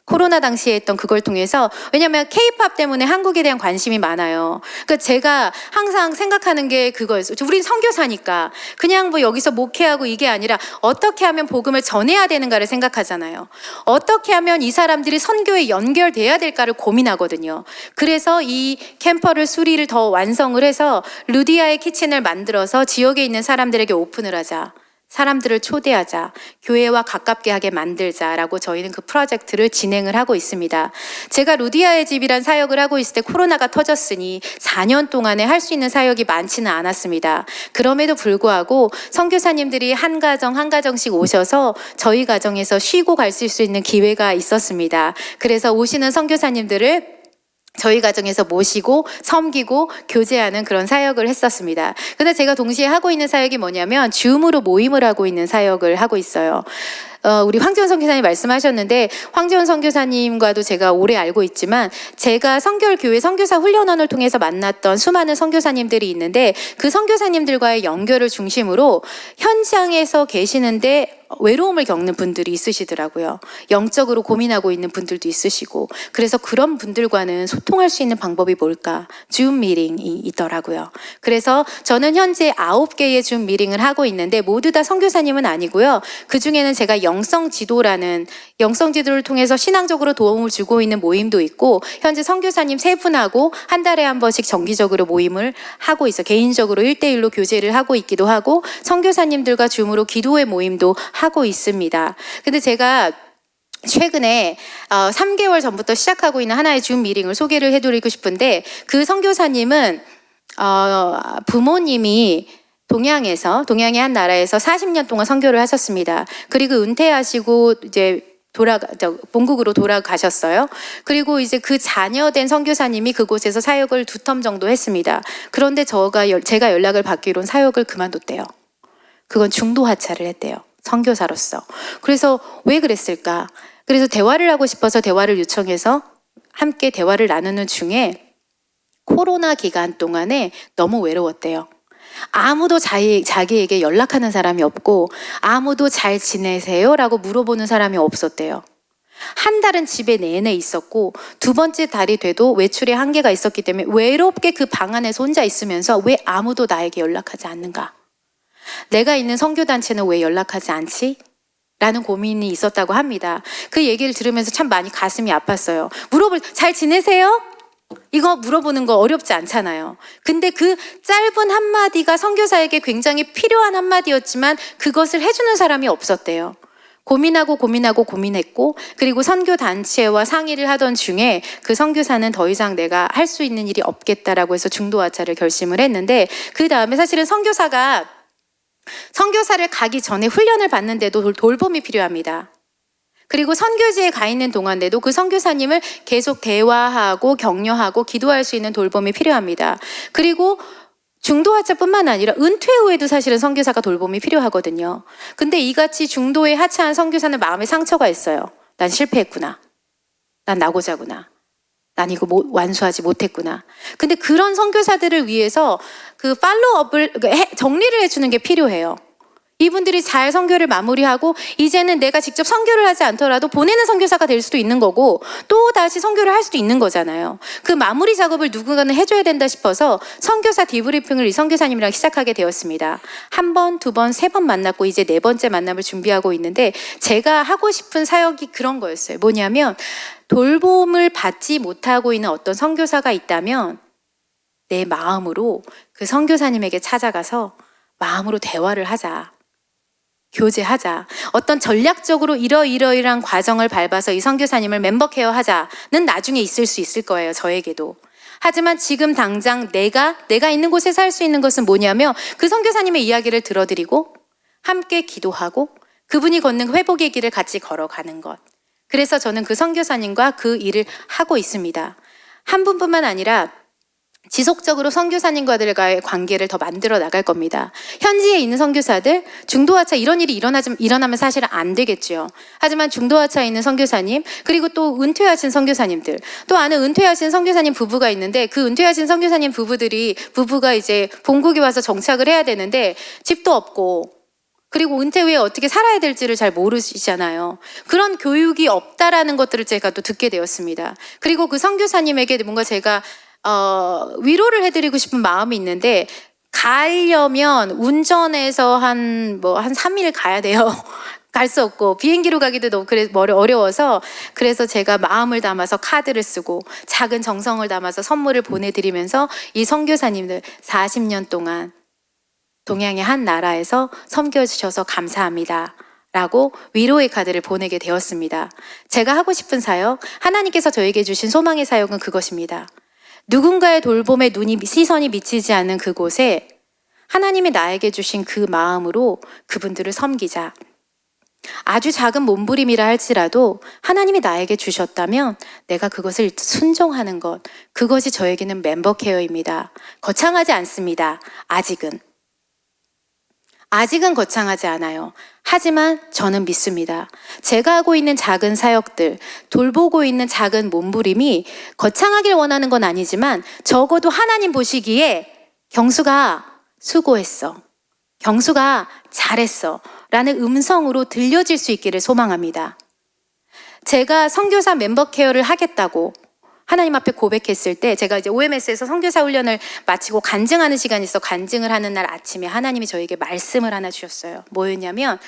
코로나 당시에 했던 그걸 통해서, 왜냐하면 K-팝 때문에 한국에 대한 관심이 많아요. 그러니까 제가 항상 생각하는 게 그거였어요. 우린 선교사니까 그냥 뭐 여기서 목회하고 이게 아니라 어떻게 하면 복음을 전해야 되는가를 생각하잖아요. 어떻게 하면 이 사람들이 선교에 연결돼야 될까를 고민하거든요. 그래서 이 캠퍼를 수리를 더 완성을 해서 루디아의 키친을 만들어서 지역에 있는 사람들에게 오픈을 하자. 사람들을 초대하자, 교회와 가깝게 하게 만들자라고 저희는 그 프로젝트를 진행을 하고 있습니다. 제가 루디아의 집이란 사역을 하고 있을 때 코로나가 터졌으니 4년 동안에 할 수 있는 사역이 많지는 않았습니다. 그럼에도 불구하고 선교사님들이 한 가정씩 오셔서 저희 가정에서 쉬고 갈 수 있는 기회가 있었습니다. 그래서 오시는 선교사님들을 저희 가정에서 모시고 섬기고 교제하는 그런 사역을 했었습니다. 근데 제가 동시에 하고 있는 사역이 뭐냐면 줌으로 모임을 하고 있는 사역을 하고 있어요. 우리 황지원 선교사님 말씀하셨는데, 황지원 선교사님과도 제가 오래 알고 있지만 제가 성결교회 선교사 훈련원을 통해서 만났던 수많은 선교사님들이 있는데, 그 선교사님들과의 연결을 중심으로 현장에서 계시는데 외로움을 겪는 분들이 있으시더라고요. 영적으로 고민하고 있는 분들도 있으시고, 그래서 그런 분들과는 소통할 수 있는 방법이 뭘까? 줌 미팅이 있더라고요. 그래서 저는 현재 9개의 줌 미팅을 하고 있는데 모두 다 선교사님은 아니고요. 그 중에는 제가 영성지도를 통해서 신앙적으로 도움을 주고 있는 모임도 있고, 현재 선교사님 3분하고 한 달에 한 번씩 정기적으로 모임을 하고 있어. 개인적으로 1대1로 교제를 하고 있기도 하고, 선교사님들과 줌으로 기도회 모임도 하고 있습니다. 근데 제가 최근에 3개월 전부터 시작하고 있는 하나의 줌 미팅을 소개를 해드리고 싶은데, 그 선교사님은 부모님이 동양의 한 나라에서 40년 동안 선교를 하셨습니다. 그리고 은퇴하시고 이제 본국으로 돌아가셨어요. 그리고 이제 그 자녀된 선교사님이 그곳에서 사역을 2텀 정도 했습니다. 그런데 제가 연락을 받기로는 사역을 그만뒀대요. 그건 중도 하차를 했대요. 선교사로서. 그래서 왜 그랬을까? 그래서 대화를 하고 싶어서 대화를 요청해서 함께 대화를 나누는 중에 코로나 기간 동안에 너무 외로웠대요. 아무도 자기에게 연락하는 사람이 없고, 아무도 잘 지내세요? 라고 물어보는 사람이 없었대요. 한 달은 집에 내내 있었고 두 번째 달이 돼도 외출의 한계가 있었기 때문에 외롭게 그 방 안에서 혼자 있으면서 왜 아무도 나에게 연락하지 않는가? 내가 있는 선교단체는 왜 연락하지 않지? 라는 고민이 있었다고 합니다. 그 얘기를 들으면서 참 많이 가슴이 아팠어요. 잘 지내세요? 이거 물어보는 거 어렵지 않잖아요. 근데 그 짧은 한마디가 선교사에게 굉장히 필요한 한마디였지만 그것을 해주는 사람이 없었대요. 고민했고 그리고 선교단체와 상의를 하던 중에 그 선교사는 더 이상 내가 할 수 있는 일이 없겠다라고 해서 중도하차를 결심을 했는데 그 다음에 사실은 선교사를 가기 전에 훈련을 받는데도 돌봄이 필요합니다. 그리고 선교지에 가 있는 동안에도 그 선교사님을 계속 대화하고 격려하고 기도할 수 있는 돌봄이 필요합니다. 그리고 중도하차뿐만 아니라 은퇴 후에도 사실은 선교사가 돌봄이 필요하거든요. 근데 이같이 중도에 하차한 선교사는 마음에 상처가 있어요. 난 실패했구나. 난 나고자구나. 난 이거 완수하지 못했구나. 근데 그런 선교사들을 위해서 그 팔로우업을 정리를 해주는 게 필요해요. 이분들이 잘 선교를 마무리하고 이제는 내가 직접 선교를 하지 않더라도 보내는 선교사가 될 수도 있는 거고 또 다시 선교를 할 수도 있는 거잖아요. 그 마무리 작업을 누군가는 해줘야 된다 싶어서 선교사 디브리핑을 이 선교사님이랑 시작하게 되었습니다. 한 번, 두 번, 세 번 만났고 이제 네 번째 만남을 준비하고 있는데 제가 하고 싶은 사역이 그런 거였어요. 뭐냐면 돌봄을 받지 못하고 있는 어떤 선교사가 있다면 내 마음으로 그 선교사님에게 찾아가서 마음으로 대화를 하자. 교제하자. 어떤 전략적으로 이러이러이러한 과정을 밟아서 이 선교사님을 멤버 케어하자는 나중에 있을 수 있을 거예요. 저에게도. 하지만 지금 당장 내가 있는 곳에서 할 수 있는 것은 뭐냐면 그 선교사님의 이야기를 들어드리고 함께 기도하고 그분이 걷는 회복의 길을 같이 걸어가는 것. 그래서 저는 그 선교사님과 그 일을 하고 있습니다. 한 분뿐만 아니라 지속적으로 선교사님과들과의 관계를 더 만들어 나갈 겁니다. 현지에 있는 선교사들, 중도하차 이런 일이 일어나면 사실은 안 되겠죠. 하지만 중도하차에 있는 선교사님, 그리고 또 은퇴하신 선교사님들, 또 아는 은퇴하신 선교사님 부부가 있는데 그 은퇴하신 선교사님 부부가 이제 본국에 와서 정착을 해야 되는데 집도 없고 그리고 은퇴 후에 어떻게 살아야 될지를 잘 모르시잖아요. 그런 교육이 없다라는 것들을 제가 또 듣게 되었습니다. 그리고 그 선교사님에게 뭔가 제가 위로를 해드리고 싶은 마음이 있는데 가려면 운전해서 한 3일 가야 돼요. 갈 수 없고 비행기로 가기도 너무 어려워서 그래서 제가 마음을 담아서 카드를 쓰고 작은 정성을 담아서 선물을 보내드리면서 이 선교사님들 40년 동안 동양의 한 나라에서 섬겨주셔서 감사합니다. 라고 위로의 카드를 보내게 되었습니다. 제가 하고 싶은 사역, 하나님께서 저에게 주신 소망의 사역은 그것입니다. 누군가의 돌봄에 시선이 미치지 않는 그곳에 하나님이 나에게 주신 그 마음으로 그분들을 섬기자. 아주 작은 몸부림이라 할지라도 하나님이 나에게 주셨다면 내가 그것을 순종하는 것, 그것이 저에게는 멤버 케어입니다. 거창하지 않습니다. 아직은 거창하지 않아요. 하지만 저는 믿습니다. 제가 하고 있는 작은 사역들, 돌보고 있는 작은 몸부림이 거창하길 원하는 건 아니지만 적어도 하나님 보시기에 경수가 수고했어. 경수가 잘했어. 라는 음성으로 들려질 수 있기를 소망합니다. 제가 선교사 멤버 케어를 하겠다고 하나님 앞에 고백했을 때 제가 이제 OMS에서 선교사 훈련을 마치고 간증하는 시간이 있어 간증을 하는 날 아침에 하나님이 저에게 말씀을 하나 주셨어요. 뭐였냐면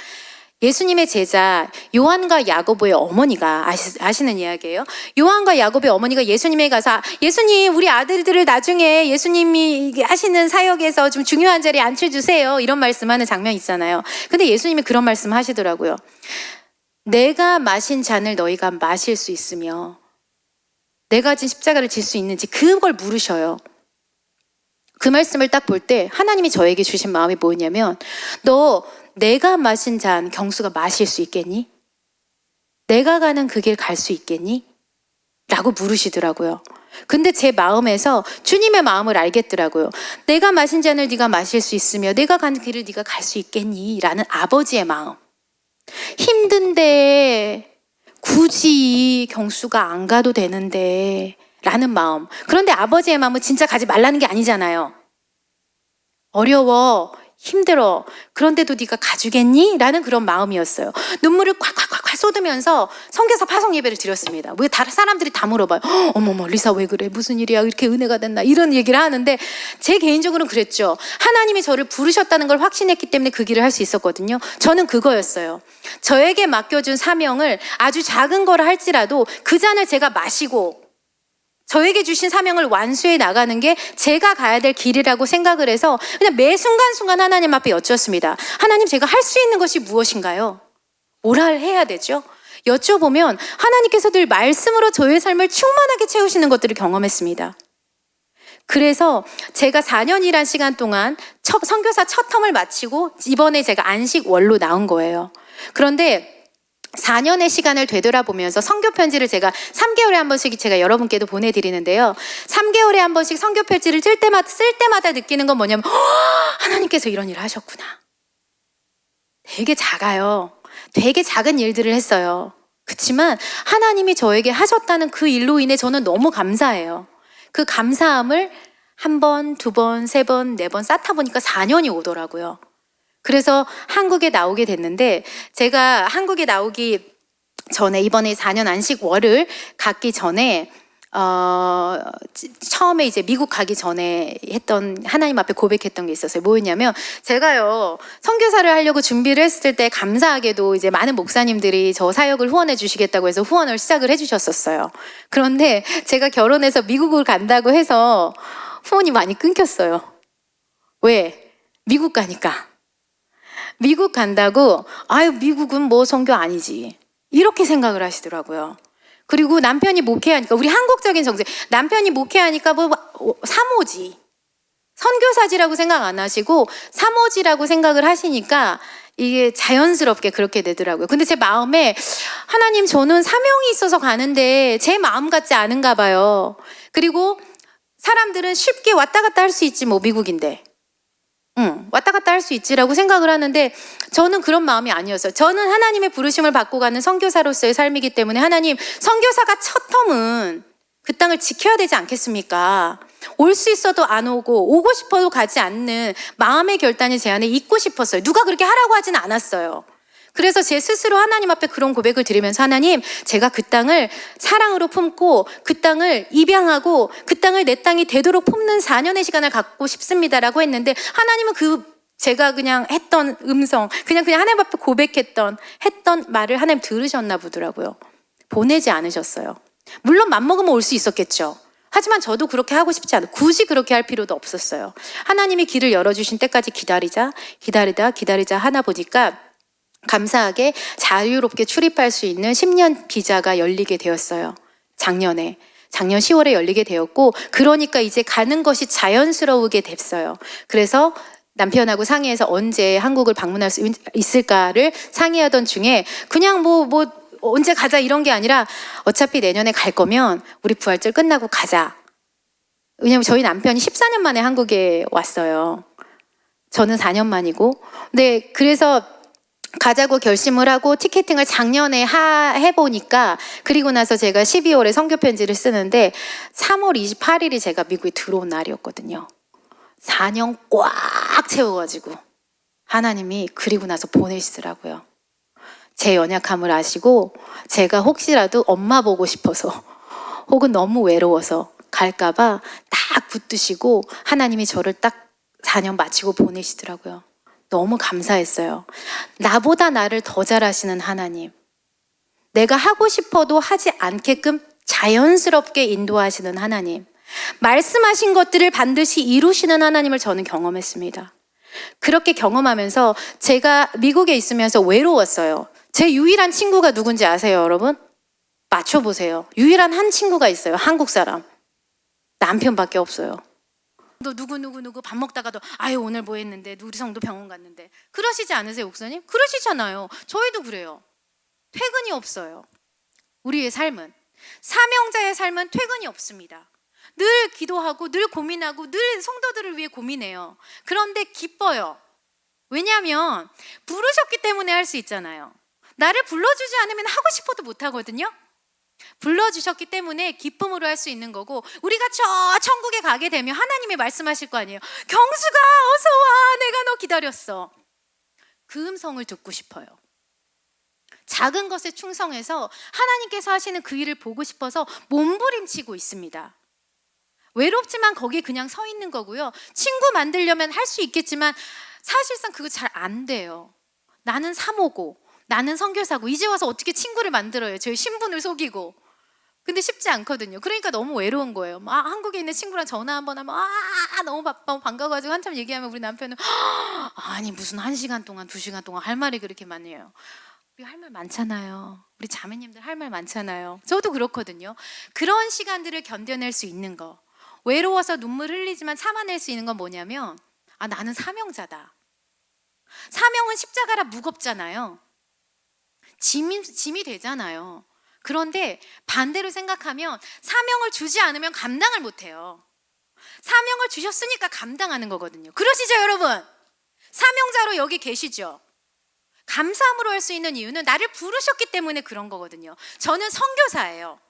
예수님의 제자 요한과 야고보의 어머니가 아시는 이야기예요. 요한과 야고보의 어머니가 예수님에 가서 예수님 우리 아들들을 나중에 예수님이 하시는 사역에서 좀 중요한 자리에 앉혀주세요. 이런 말씀하는 장면이 있잖아요. 근데 예수님이 그런 말씀 하시더라고요. 내가 마신 잔을 너희가 마실 수 있으며 내가 진 십자가를 질 수 있는지 그걸 물으셔요. 그 말씀을 딱 볼 때 하나님이 저에게 주신 마음이 뭐냐면 너 내가 마신 잔 경수가 마실 수 있겠니? 내가 가는 그 길 갈 수 있겠니? 라고 물으시더라고요. 근데 제 마음에서 주님의 마음을 알겠더라고요. 내가 마신 잔을 네가 마실 수 있으며 내가 가는 길을 네가 갈 수 있겠니? 라는 아버지의 마음. 힘든데 굳이 경수가 안 가도 되는데 라는 마음. 그런데 아버지의 마음은 진짜 가지 말라는 게 아니잖아요. 어려워. 힘들어. 그런데도 네가 가주겠니? 라는 그런 마음이었어요. 눈물을 콱콱콱 쏟으면서 선교사 파송 예배를 드렸습니다. 왜 다른 사람들이 다 물어봐요. 어머머 리사 왜 그래? 무슨 일이야? 이렇게 은혜가 됐나? 이런 얘기를 하는데 제 개인적으로는 그랬죠. 하나님이 저를 부르셨다는 걸 확신했기 때문에 그 길을 할 수 있었거든요. 저는 그거였어요. 저에게 맡겨준 사명을 아주 작은 거라 할지라도 그 잔을 제가 마시고 저에게 주신 사명을 완수해 나가는 게 제가 가야 될 길이라고 생각을 해서 그냥 매 순간순간 하나님 앞에 여쭈었습니다. 하나님, 제가 할 수 있는 것이 무엇인가요? 뭐라 해야 되죠? 여쭤보면 하나님께서 늘 말씀으로 저의 삶을 충만하게 채우시는 것들을 경험했습니다. 그래서 제가 4년이란 시간 동안 선교사 첫 텀을 마치고 이번에 제가 안식월로 나온 거예요. 그런데 4년의 시간을 되돌아보면서 선교 편지를 제가 3개월에 한 번씩 제가 여러분께도 보내드리는데요. 3개월에 한 번씩 선교 편지를 쓸 때마다 느끼는 건 뭐냐면 하나님께서 이런 일을 하셨구나. 되게 작아요. 되게 작은 일들을 했어요. 그렇지만 하나님이 저에게 하셨다는 그 일로 인해 저는 너무 감사해요. 그 감사함을 한 번, 두 번, 세 번, 네 번 쌓다 보니까 4년이 오더라고요. 그래서 한국에 나오게 됐는데 제가 한국에 나오기 전에 이번에 4년 안식월을 갖기 전에 처음에 이제 미국 가기 전에 했던 하나님 앞에 고백했던 게 있었어요. 뭐였냐면 제가요 선교사를 하려고 준비를 했을 때 감사하게도 이제 많은 목사님들이 저 사역을 후원해 주시겠다고 해서 후원을 시작을 해주셨었어요. 그런데 제가 결혼해서 미국을 간다고 해서 후원이 많이 끊겼어요. 왜? 미국 가니까. 미국 간다고 아유 미국은 뭐 선교 아니지 이렇게 생각을 하시더라고요. 그리고 남편이 목회하니까 우리 한국적인 정세 남편이 목회하니까 뭐 사모지 선교사지라고 생각 안 하시고 사모지라고 생각을 하시니까 이게 자연스럽게 그렇게 되더라고요. 근데 제 마음에 하나님 저는 사명이 있어서 가는데 제 마음 같지 않은가 봐요. 그리고 사람들은 쉽게 왔다 갔다 할 수 있지 뭐 미국인데 왔다 갔다 할 수 있지라고 생각을 하는데 저는 그런 마음이 아니었어요. 저는 하나님의 부르심을 받고 가는 선교사로서의 삶이기 때문에 하나님 선교사가 첫 텀은 그 땅을 지켜야 되지 않겠습니까? 올 수 있어도 안 오고 오고 싶어도 가지 않는 마음의 결단이 제 안에 있고 싶었어요. 누가 그렇게 하라고 하진 않았어요. 그래서 제 스스로 하나님 앞에 그런 고백을 드리면서 하나님 제가 그 땅을 사랑으로 품고 그 땅을 입양하고 그 땅을 내 땅이 되도록 품는 4년의 시간을 갖고 싶습니다라고 했는데 하나님은 제가 그냥 했던 음성 그냥 하나님 앞에 했던 말을 하나님 들으셨나 보더라고요. 보내지 않으셨어요. 물론 맘먹으면 올 수 있었겠죠. 하지만 저도 그렇게 하고 싶지 않아요. 굳이 그렇게 할 필요도 없었어요. 하나님이 길을 열어주신 때까지 기다리다 하나 보니까 감사하게 자유롭게 출입할 수 있는 10년 비자가 열리게 되었어요. 작년 10월에 열리게 되었고 그러니까 이제 가는 것이 자연스러우게 됐어요. 그래서 남편하고 상의해서 언제 한국을 방문할 수 있을까를 상의하던 중에 그냥 뭐 언제 가자 이런 게 아니라 어차피 내년에 갈 거면 우리 부활절 끝나고 가자. 왜냐면 저희 남편이 14년 만에 한국에 왔어요. 저는 4년 만이고. 네, 그래서 가자고 결심을 하고 티켓팅을 작년에 해보니까 그리고 나서 제가 12월에 선교 편지를 쓰는데 3월 28일이 제가 미국에 들어온 날이었거든요. 4년 꽉 채워가지고 하나님이 그리고 나서 보내시더라고요. 제 연약함을 아시고 제가 혹시라도 엄마 보고 싶어서 혹은 너무 외로워서 갈까봐 딱 붙드시고 하나님이 저를 딱 4년 마치고 보내시더라고요. 너무 감사했어요. 나보다 나를 더 잘하시는 하나님. 내가 하고 싶어도 하지 않게끔 자연스럽게 인도하시는 하나님. 말씀하신 것들을 반드시 이루시는 하나님을 저는 경험했습니다. 그렇게 경험하면서 제가 미국에 있으면서 외로웠어요. 제 유일한 친구가 누군지 아세요, 여러분? 맞춰보세요. 유일한 한 친구가 있어요. 한국 사람. 남편밖에 없어요. 너 누구 밥 먹다가도 아유 오늘 뭐 했는데 우리 성도 병원 갔는데 그러시지 않으세요 목사님? 그러시잖아요. 저희도 그래요. 퇴근이 없어요. 우리의 삶은 사명자의 삶은 퇴근이 없습니다. 늘 기도하고 늘 고민하고 늘 성도들을 위해 고민해요. 그런데 기뻐요. 왜냐하면 부르셨기 때문에 할 수 있잖아요. 나를 불러주지 않으면 하고 싶어도 못 하거든요. 불러주셨기 때문에 기쁨으로 할 수 있는 거고, 우리가 저 천국에 가게 되면 하나님이 말씀하실 거 아니에요. 경수가 어서 와, 내가 너 기다렸어. 그 음성을 듣고 싶어요. 작은 것에 충성해서 하나님께서 하시는 그 일을 보고 싶어서 몸부림치고 있습니다. 외롭지만 거기에 그냥 서 있는 거고요. 친구 만들려면 할 수 있겠지만 사실상 그거 잘 안 돼요. 나는 사모고 나는 선교사고 이제 와서 어떻게 친구를 만들어요? 저희 신분을 속이고. 근데 쉽지 않거든요. 그러니까 너무 외로운 거예요. 막 한국에 있는 친구랑 전화 한번 하면 너무 바빠 반가워가지고 한참 얘기하면 우리 남편은 아니 무슨 1시간 동안 2시간 동안 할 말이 그렇게 많네요. 우리 할 말 많잖아요. 우리 자매님들 할 말 많잖아요. 저도 그렇거든요. 그런 시간들을 견뎌낼 수 있는 거, 외로워서 눈물 흘리지만 참아낼 수 있는 건 뭐냐면 나는 사명자다. 사명은 십자가라 무겁잖아요. 짐이 되잖아요. 그런데 반대로 생각하면 사명을 주지 않으면 감당을 못해요. 사명을 주셨으니까 감당하는 거거든요. 그러시죠 여러분? 사명자로 여기 계시죠? 감사함으로 할 수 있는 이유는 나를 부르셨기 때문에 그런 거거든요. 저는 선교사예요.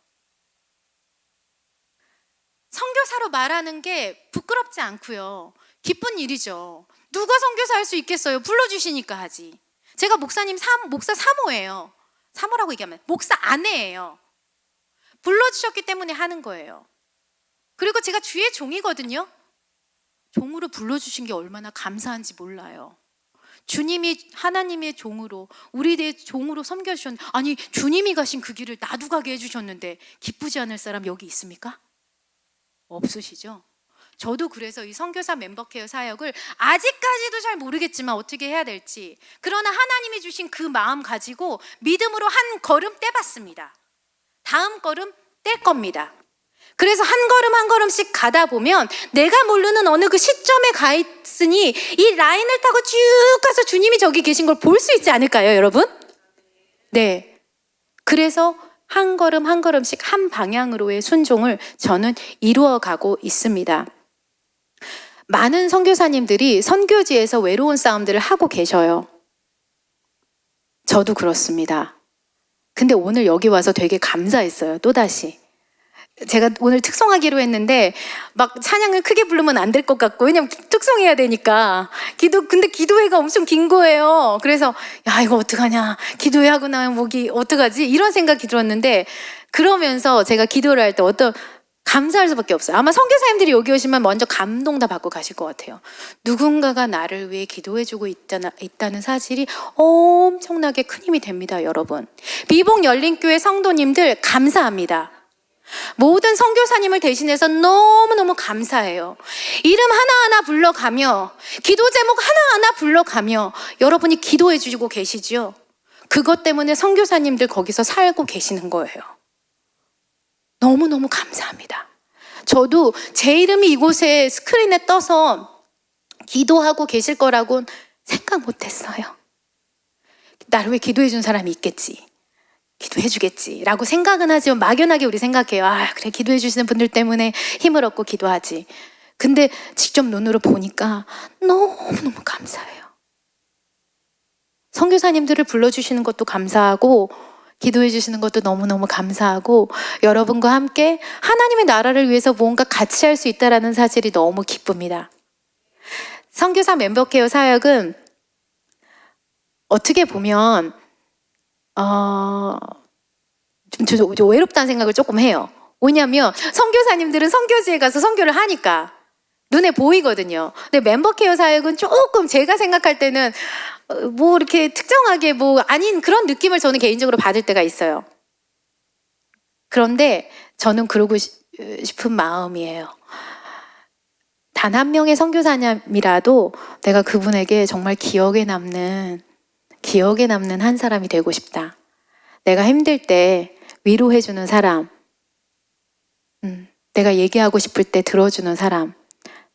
선교사로 말하는 게 부끄럽지 않고요. 기쁜 일이죠. 누가 선교사 할 수 있겠어요? 불러주시니까 하지. 제가 목사 사모예요. 사모라고 얘기하면 목사 아내예요. 불러주셨기 때문에 하는 거예요. 그리고 제가 주의 종이거든요. 종으로 불러주신 게 얼마나 감사한지 몰라요. 주님이 하나님의 종으로 우리의 종으로 섬겨주셨는데, 아니 주님이 가신 그 길을 나도 가게 해주셨는데 기쁘지 않을 사람 여기 있습니까? 없으시죠? 저도 그래서 이 선교사 멤버케어 사역을 아직까지도 잘 모르겠지만 어떻게 해야 될지, 그러나 하나님이 주신 그 마음 가지고 믿음으로 한 걸음 떼봤습니다. 다음 걸음 뗄 겁니다. 그래서 한 걸음 한 걸음씩 가다 보면 내가 모르는 어느 그 시점에 가 있으니 이 라인을 타고 쭉 가서 주님이 저기 계신 걸 볼 수 있지 않을까요, 여러분? 네. 그래서 한 걸음 한 걸음씩 한 방향으로의 순종을 저는 이루어가고 있습니다. 많은 선교사님들이 선교지에서 외로운 싸움들을 하고 계셔요. 저도 그렇습니다. 근데 오늘 여기 와서 되게 감사했어요. 또다시. 제가 오늘 특송하기로 했는데 막 찬양을 크게 부르면 안 될 것 같고, 왜냐면 특송해야 되니까. 근데 기도회가 엄청 긴 거예요. 그래서 야 이거 어떡하냐, 기도회 하고 나면 목이 어떡하지, 이런 생각이 들었는데, 그러면서 제가 기도를 할 때 감사할 수밖에 없어요. 아마 선교사님들이 여기 오시면 먼저 감동 다 받고 가실 것 같아요. 누군가가 나를 위해 기도해주고 있다는 사실이 엄청나게 큰 힘이 됩니다, 여러분. 비봉 열린교회 성도님들 감사합니다. 모든 선교사님을 대신해서 너무너무 감사해요. 이름 하나하나 불러가며 기도 제목 하나하나 불러가며 여러분이 기도해 주시고 계시죠. 그것 때문에 선교사님들 거기서 살고 계시는 거예요. 너무너무 감사합니다. 저도 제 이름이 이곳에 스크린에 떠서 기도하고 계실 거라고는 생각 못했어요. 나를 왜 기도해 준 사람이 있겠지, 기도해 주겠지 라고 생각은 하지만 막연하게 우리 생각해요. 그래, 기도해 주시는 분들 때문에 힘을 얻고 기도하지. 근데 직접 눈으로 보니까 너무너무 감사해요. 선교사님들을 불러주시는 것도 감사하고 기도해 주시는 것도 너무너무 감사하고, 여러분과 함께 하나님의 나라를 위해서 뭔가 같이 할 수 있다는 사실이 너무 기쁩니다. 선교사 멤버케어 사역은 어떻게 보면 좀 외롭다는 생각을 조금 해요. 왜냐하면 선교사님들은 선교지에 가서 선교를 하니까 눈에 보이거든요. 근데 멤버케어 사역은 조금 제가 생각할 때는 뭐 이렇게 특정하게 아닌 그런 느낌을 저는 개인적으로 받을 때가 있어요. 그런데 저는 그러고 싶은 마음이에요. 단 한 명의 선교사님이라도 내가 그분에게 정말 기억에 남는 한 사람이 되고 싶다. 내가 힘들 때 위로해주는 사람, 내가 얘기하고 싶을 때 들어주는 사람,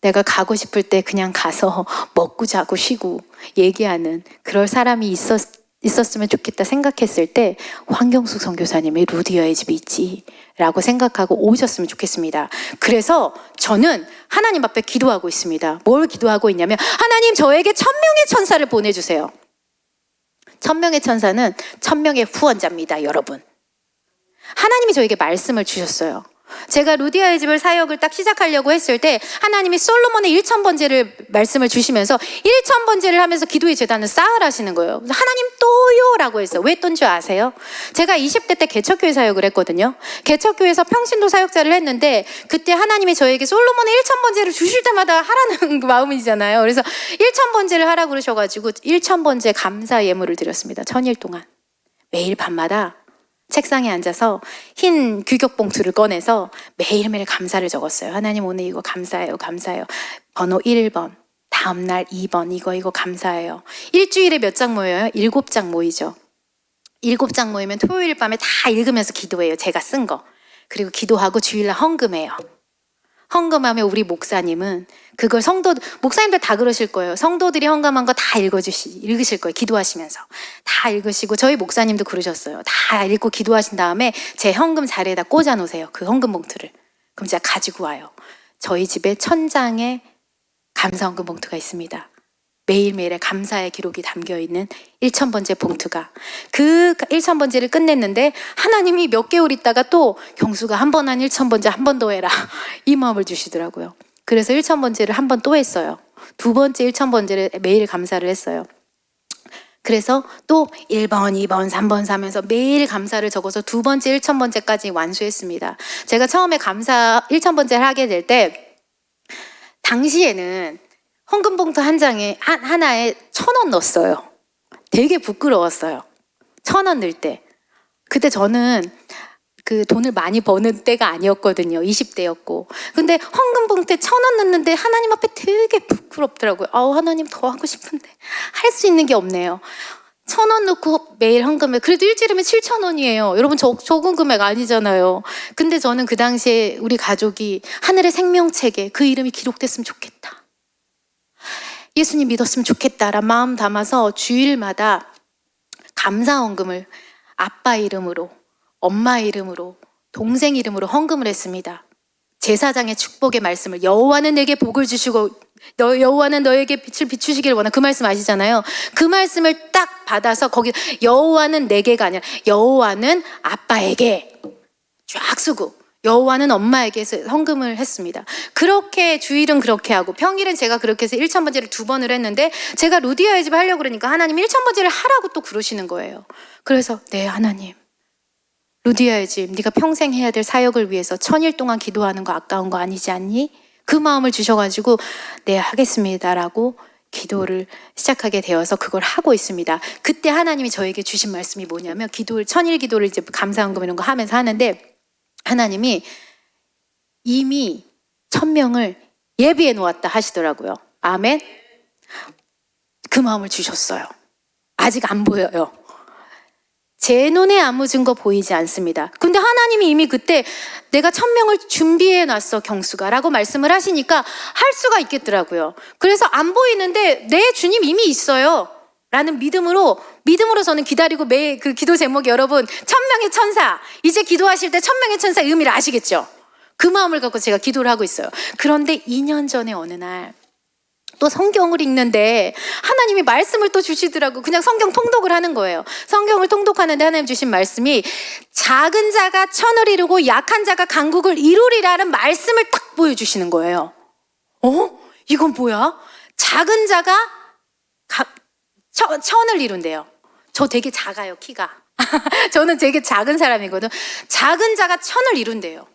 내가 가고 싶을 때 그냥 가서 먹고 자고 쉬고 얘기하는 그럴 사람이 있었으면 좋겠다 생각했을 때 황경숙 선교사님의 루디아의 집이 있지 라고 생각하고 오셨으면 좋겠습니다. 그래서 저는 하나님 앞에 기도하고 있습니다. 뭘 기도하고 있냐면, 하나님 저에게 1000명의 천사를 보내주세요. 1000명의 천사는 1000명의 후원자입니다, 여러분. 하나님이 저에게 말씀을 주셨어요. 제가 루디아의 집을 사역을 딱 시작하려고 했을 때 하나님이 솔로몬의 1000번제를 말씀을 주시면서 1000번제를 하면서 기도의 제단을 쌓으라시는 거예요. 하나님 또요 라고 했어요. 왜 또인 줄 아세요? 제가 20대 때 개척교회 사역을 했거든요. 개척교회에서 평신도 사역자를 했는데 그때 하나님이 저에게 솔로몬의 1000번제를 주실 때마다 하라는 마음이잖아요. 그래서 1000번제를 하라고 그러셔가지고 1000번제 감사 예물을 드렸습니다. 1000일 동안 매일 밤마다 책상에 앉아서 흰 규격 봉투를 꺼내서 매일매일 감사를 적었어요. 하나님 오늘 이거 감사해요. 감사해요. 번호 1번, 다음날 2번 이거 감사해요. 일주일에 몇 장 모여요? 7장 모이죠. 7장 모이면 토요일 밤에 다 읽으면서 기도해요. 제가 쓴 거. 그리고 기도하고 주일날 헌금해요. 헌금하면 우리 목사님은 그걸 목사님들 다 그러실 거예요. 성도들이 헌금한 거 다 읽으실 거예요. 기도하시면서. 다 읽으시고, 저희 목사님도 그러셨어요. 다 읽고 기도하신 다음에 제 헌금 자리에다 꽂아 놓으세요. 그 헌금 봉투를. 그럼 제가 가지고 와요. 저희 집에 1000장의 감사 헌금 봉투가 있습니다. 매일매일의 감사의 기록이 담겨있는 1000번째 봉투가. 그 1000번째를 끝냈는데 하나님이 몇 개월 있다가 또 경수가 한 번 한 1000번째 한 번 더 해라. 이 마음을 주시더라고요. 그래서 1000번째를 한 번 또 했어요. 두 번째 1000번째를 매일 감사를 했어요. 그래서 또 1번, 2번, 3번 사면서 매일 감사를 적어서 두 번째 1000번째까지 완수했습니다. 제가 처음에 감사 1000번째를 하게 될 때 당시에는 헌금 봉투 한 장에 하나에 1000원 넣었어요. 되게 부끄러웠어요. 1000원 넣을 때. 그때 저는 그 돈을 많이 버는 때가 아니었거든요. 20대였고. 근데 헌금 봉투에 1000원 넣는데 하나님 앞에 되게 부끄럽더라고요. 하나님 더 하고 싶은데 할 수 있는 게 없네요. 1000원 넣고 매일 헌금에, 그래도 일주일이면 7000원이에요. 여러분 적은 금액 아니잖아요. 근데 저는 그 당시에 우리 가족이 하늘의 생명책에 그 이름이 기록됐으면 좋겠다. 예수님 믿었으면 좋겠다라 마음 담아서 주일마다 감사 헌금을 아빠 이름으로, 엄마 이름으로, 동생 이름으로 헌금을 했습니다. 제사장의 축복의 말씀을, 여호와는 내게 복을 주시고 여호와는 너에게 빛을 비추시기를 원하, 그 말씀 아시잖아요. 그 말씀을 딱 받아서 거기 여호와는 내게가 아니라 여호와는 아빠에게 쫙 쓰고 여호와는 엄마에게 헌금을 했습니다. 그렇게 주일은 그렇게 하고 평일은 제가 그렇게 해서 1000번제를 2번을 했는데 제가 루디아의 집 하려고 그러니까 하나님 1000번제를 하라고 또 그러시는 거예요. 그래서 네 하나님, 루디아의 집 네가 평생 해야 될 사역을 위해서 1000일 동안 기도하는 거 아까운 거 아니지 않니? 그 마음을 주셔가지고 네 하겠습니다라고 기도를 시작하게 되어서 그걸 하고 있습니다. 그때 하나님이 저에게 주신 말씀이 뭐냐면 1000일 기도를 이제 감사헌금 이런 거 하면서 하는데 하나님이 이미 1000명을 예비해 놓았다 하시더라고요. 아멘. 그 마음을 주셨어요. 아직 안 보여요. 제 눈에 아무 증거 보이지 않습니다. 근데 하나님이 이미 그때 내가 1000명을 준비해 놨어 경수가 라고 말씀을 하시니까 할 수가 있겠더라고요. 그래서 안 보이는데 내 주님 이미 있어요 라는 믿음으로 저는 기다리고 매일 그 기도 제목이 여러분 1000명의 천사, 이제 기도하실 때 1000명의 천사의 의미를 아시겠죠? 그 마음을 갖고 제가 기도를 하고 있어요. 그런데 2년 전에 어느 날 또 성경을 읽는데 하나님이 말씀을 또 주시더라고. 그냥 성경 통독을 하는 거예요. 성경을 통독하는데 하나님 주신 말씀이 작은 자가 천을 이루고 약한 자가 강국을 이루리라는 말씀을 딱 보여주시는 거예요. 이건 뭐야? 작은 자가 천을 이룬대요. 저 되게 작아요, 키가. 저는 되게 작은 사람이거든. 작은 자가 천을 이룬대요.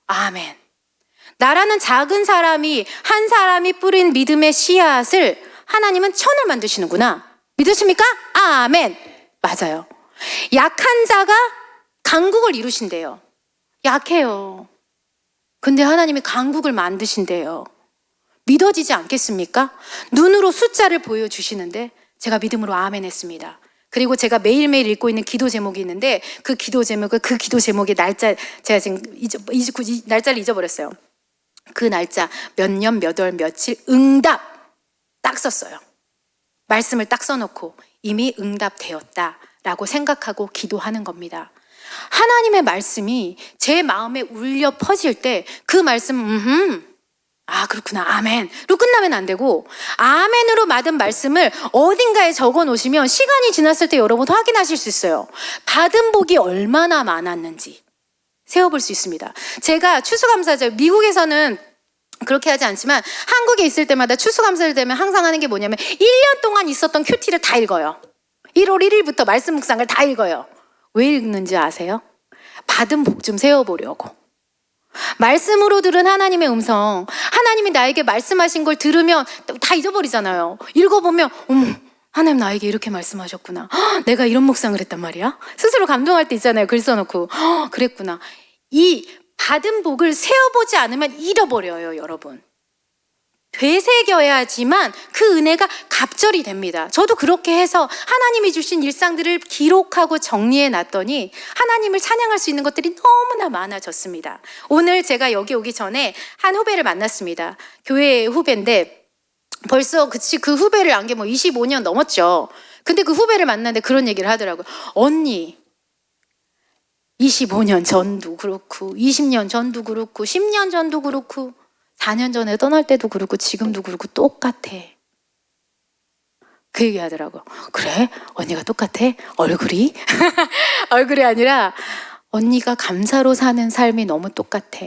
아멘. 나라는 작은 사람이, 한 사람이 뿌린 믿음의 씨앗을 하나님은 천을 만드시는구나. 믿으십니까? 아멘. 맞아요. 약한 자가 강국을 이루신대요. 약해요. 근데 하나님이 강국을 만드신대요. 믿어지지 않겠습니까? 눈으로 숫자를 보여주시는데 제가 믿음으로 아멘 했습니다. 그리고 제가 매일매일 읽고 있는 기도 제목이 있는데 그 기도 제목의 날짜, 제가 지금 날짜를 잊어버렸어요. 그 날짜 몇 년 몇 월 며칠 응답 딱 썼어요. 말씀을 딱 써놓고 이미 응답되었다라고 생각하고 기도하는 겁니다. 하나님의 말씀이 제 마음에 울려 퍼질 때 그 말씀 아, 그렇구나. 아멘로 끝나면 안 되고, 아멘으로 받은 말씀을 어딘가에 적어 놓으시면 시간이 지났을 때 여러분 확인하실 수 있어요. 받은 복이 얼마나 많았는지 세어볼 수 있습니다. 제가 추수감사절, 미국에서는 그렇게 하지 않지만 한국에 있을 때마다 추수감사절 되면 항상 하는 게 뭐냐면 1년 동안 있었던 큐티를 다 읽어요. 1월 1일부터 말씀 묵상을 다 읽어요. 왜 읽는지 아세요? 받은 복 좀 세어보려고. 말씀으로 들은 하나님의 음성, 하나님이 나에게 말씀하신 걸 들으면 다 잊어버리잖아요. 읽어보면 어머, 하나님 나에게 이렇게 말씀하셨구나. 내가 이런 묵상을 했단 말이야. 스스로 감동할 때 있잖아요. 글 써놓고 그랬구나. 이 받은 복을 세어보지 않으면 잃어버려요, 여러분. 되새겨야지만 그 은혜가 갑절이 됩니다. 저도 그렇게 해서 하나님이 주신 일상들을 기록하고 정리해 놨더니 하나님을 찬양할 수 있는 것들이 너무나 많아졌습니다. 오늘 제가 여기 오기 전에 한 후배를 만났습니다. 교회 후배인데 벌써 그 후배를 안 게 뭐 25년 넘었죠. 근데 그 후배를 만났는데 그런 얘기를 하더라고요. 언니, 25년 전도 그렇고 20년 전도 그렇고 10년 전도 그렇고 4년 전에 떠날 때도 그렇고 지금도 그렇고 똑같아. 그 얘기 하더라고. 그래? 언니가 똑같아? 얼굴이? 얼굴이 아니라 언니가 감사로 사는 삶이 너무 똑같아.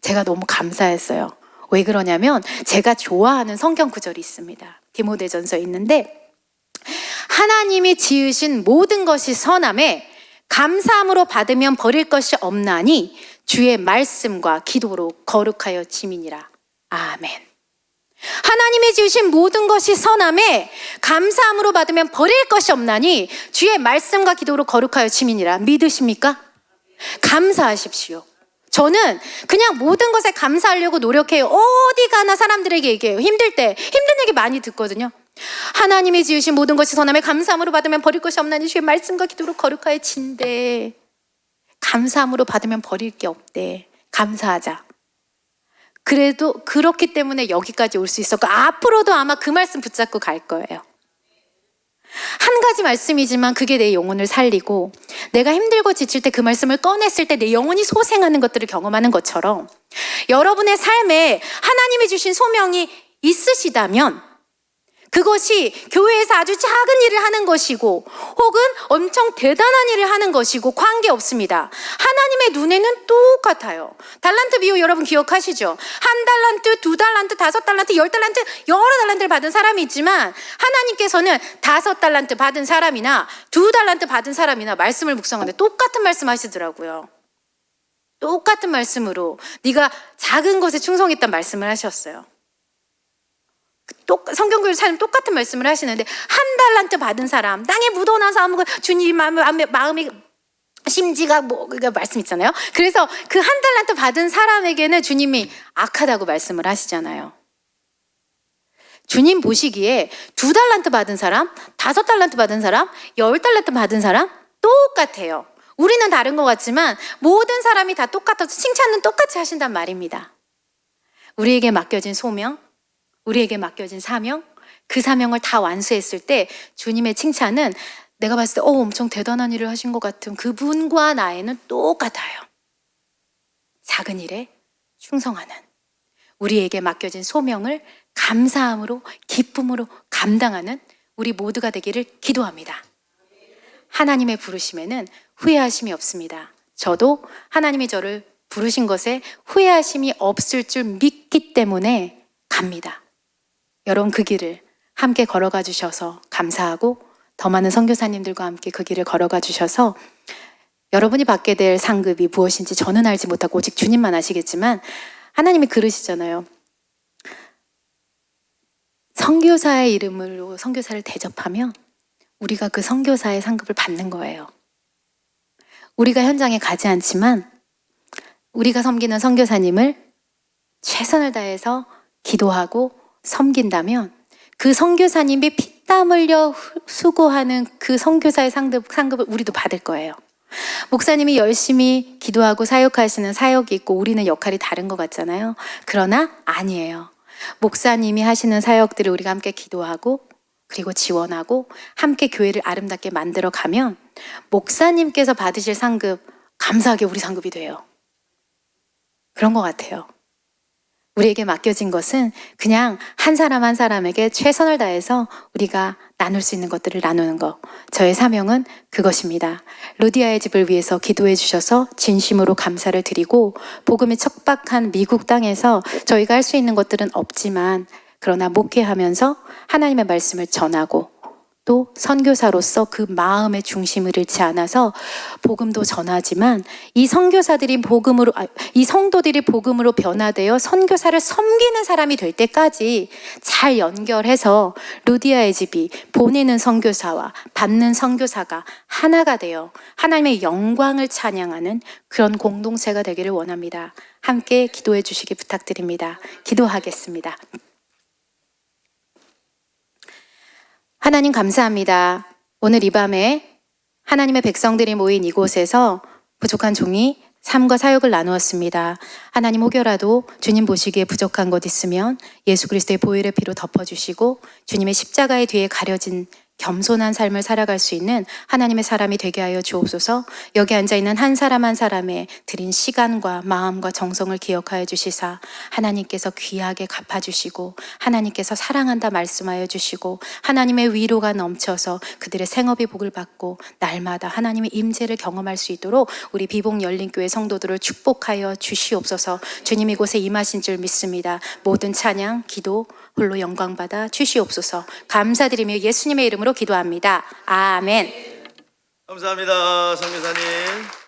제가 너무 감사했어요. 왜 그러냐면 제가 좋아하는 성경 구절이 있습니다. 디모데전서에 있는데 하나님이 지으신 모든 것이 선함에 감사함으로 받으면 버릴 것이 없나니 주의 말씀과 기도로 거룩하여 지민이라. 아멘. 하나님이 지으신 모든 것이 선함에 감사함으로 받으면 버릴 것이 없나니 주의 말씀과 기도로 거룩하여 지민이라. 믿으십니까? 감사하십시오. 저는 그냥 모든 것에 감사하려고 노력해요. 어디 가나 사람들에게 얘기해요. 힘들 때 힘든 얘기 많이 듣거든요. 하나님이 지으신 모든 것이 선함에 감사함으로 받으면 버릴 것이 없나니 주의 말씀과 기도로 거룩하여 진대. 감사함으로 받으면 버릴 게 없대. 감사하자. 그래도 그렇기 때문에 여기까지 올 수 있었고 앞으로도 아마 그 말씀 붙잡고 갈 거예요. 한 가지 말씀이지만 그게 내 영혼을 살리고 내가 힘들고 지칠 때 그 말씀을 꺼냈을 때 내 영혼이 소생하는 것들을 경험하는 것처럼 여러분의 삶에 하나님이 주신 소명이 있으시다면 그것이 교회에서 아주 작은 일을 하는 것이고 혹은 엄청 대단한 일을 하는 것이고 관계없습니다. 하나님의 눈에는 똑같아요. 달란트 비유 여러분 기억하시죠? 1달란트, 2달란트, 5달란트, 10달란트 여러 달란트를 받은 사람이 있지만 하나님께서는 5달란트 받은 사람이나 2달란트 받은 사람이나 말씀을 묵상하는데 똑같은 말씀 하시더라고요. 똑같은 말씀으로 네가 작은 것에 충성했단 말씀을 하셨어요. 성경교회 사람 똑같은 말씀을 하시는데 1달란트 받은 사람 땅에 묻어나서 아무거 주님 마음이 심지가 그 말씀 있잖아요. 그래서 그 1달란트 받은 사람에게는 주님이 악하다고 말씀을 하시잖아요. 주님 보시기에 2달란트 받은 사람, 5달란트 받은 사람, 10달란트 받은 사람 똑같아요. 우리는 다른 것 같지만 모든 사람이 다 똑같아서 칭찬은 똑같이 하신단 말입니다. 우리에게 맡겨진 소명, 우리에게 맡겨진 사명, 그 사명을 다 완수했을 때 주님의 칭찬은 내가 봤을 때 엄청 대단한 일을 하신 것 같은 그분과 나에는 똑같아요. 작은 일에 충성하는 우리에게 맡겨진 소명을 감사함으로 기쁨으로 감당하는 우리 모두가 되기를 기도합니다. 하나님의 부르심에는 후회하심이 없습니다. 저도 하나님이 저를 부르신 것에 후회하심이 없을 줄 믿기 때문에 갑니다. 여러분 그 길을 함께 걸어가 주셔서 감사하고 더 많은 선교사님들과 함께 그 길을 걸어가 주셔서 여러분이 받게 될 상급이 무엇인지 저는 알지 못하고 오직 주님만 아시겠지만 하나님이 그러시잖아요. 선교사의 이름으로 선교사를 대접하면 우리가 그 선교사의 상급을 받는 거예요. 우리가 현장에 가지 않지만 우리가 섬기는 선교사님을 최선을 다해서 기도하고 섬긴다면 그 선교사님이 피땀 흘려 수고하는 그 선교사의 상급을 우리도 받을 거예요. 목사님이 열심히 기도하고 사역하시는 사역이 있고 우리는 역할이 다른 것 같잖아요. 그러나 아니에요. 목사님이 하시는 사역들을 우리가 함께 기도하고 그리고 지원하고 함께 교회를 아름답게 만들어 가면 목사님께서 받으실 상급 감사하게 우리 상급이 돼요. 그런 것 같아요. 우리에게 맡겨진 것은 그냥 한 사람 한 사람에게 최선을 다해서 우리가 나눌 수 있는 것들을 나누는 것. 저의 사명은 그것입니다. 루디아의 집을 위해서 기도해 주셔서 진심으로 감사를 드리고, 복음이 척박한 미국 땅에서 저희가 할 수 있는 것들은 없지만, 그러나 목회하면서 하나님의 말씀을 전하고 또 선교사로서 그 마음의 중심을 잃지 않아서 복음도 전하지만, 이 선교사들이 복음으로, 이 성도들이 복음으로 변화되어 선교사를 섬기는 사람이 될 때까지 잘 연결해서 루디아의 집이 보내는 선교사와 받는 선교사가 하나가 되어 하나님의 영광을 찬양하는 그런 공동체가 되기를 원합니다. 함께 기도해 주시기 부탁드립니다. 기도하겠습니다. 하나님 감사합니다. 오늘 이 밤에 하나님의 백성들이 모인 이곳에서 부족한 종이 삶과 사역을 나누었습니다. 하나님, 혹여라도 주님 보시기에 부족한 것 있으면 예수 그리스도의 보혈의 피로 덮어주시고 주님의 십자가의 뒤에 가려진 겸손한 삶을 살아갈 수 있는 하나님의 사람이 되게 하여 주옵소서. 여기 앉아있는 한 사람 한 사람의 드린 시간과 마음과 정성을 기억하여 주시사 하나님께서 귀하게 갚아주시고, 하나님께서 사랑한다 말씀하여 주시고, 하나님의 위로가 넘쳐서 그들의 생업이 복을 받고 날마다 하나님의 임재를 경험할 수 있도록 우리 비봉 열린교회 성도들을 축복하여 주시옵소서. 주님 이곳에 임하신 줄 믿습니다. 모든 찬양, 기도 홀로 영광받아 주시옵소서. 감사드리며 예수님의 이름으로 기도합니다. 아멘. 감사합니다, 선교사님.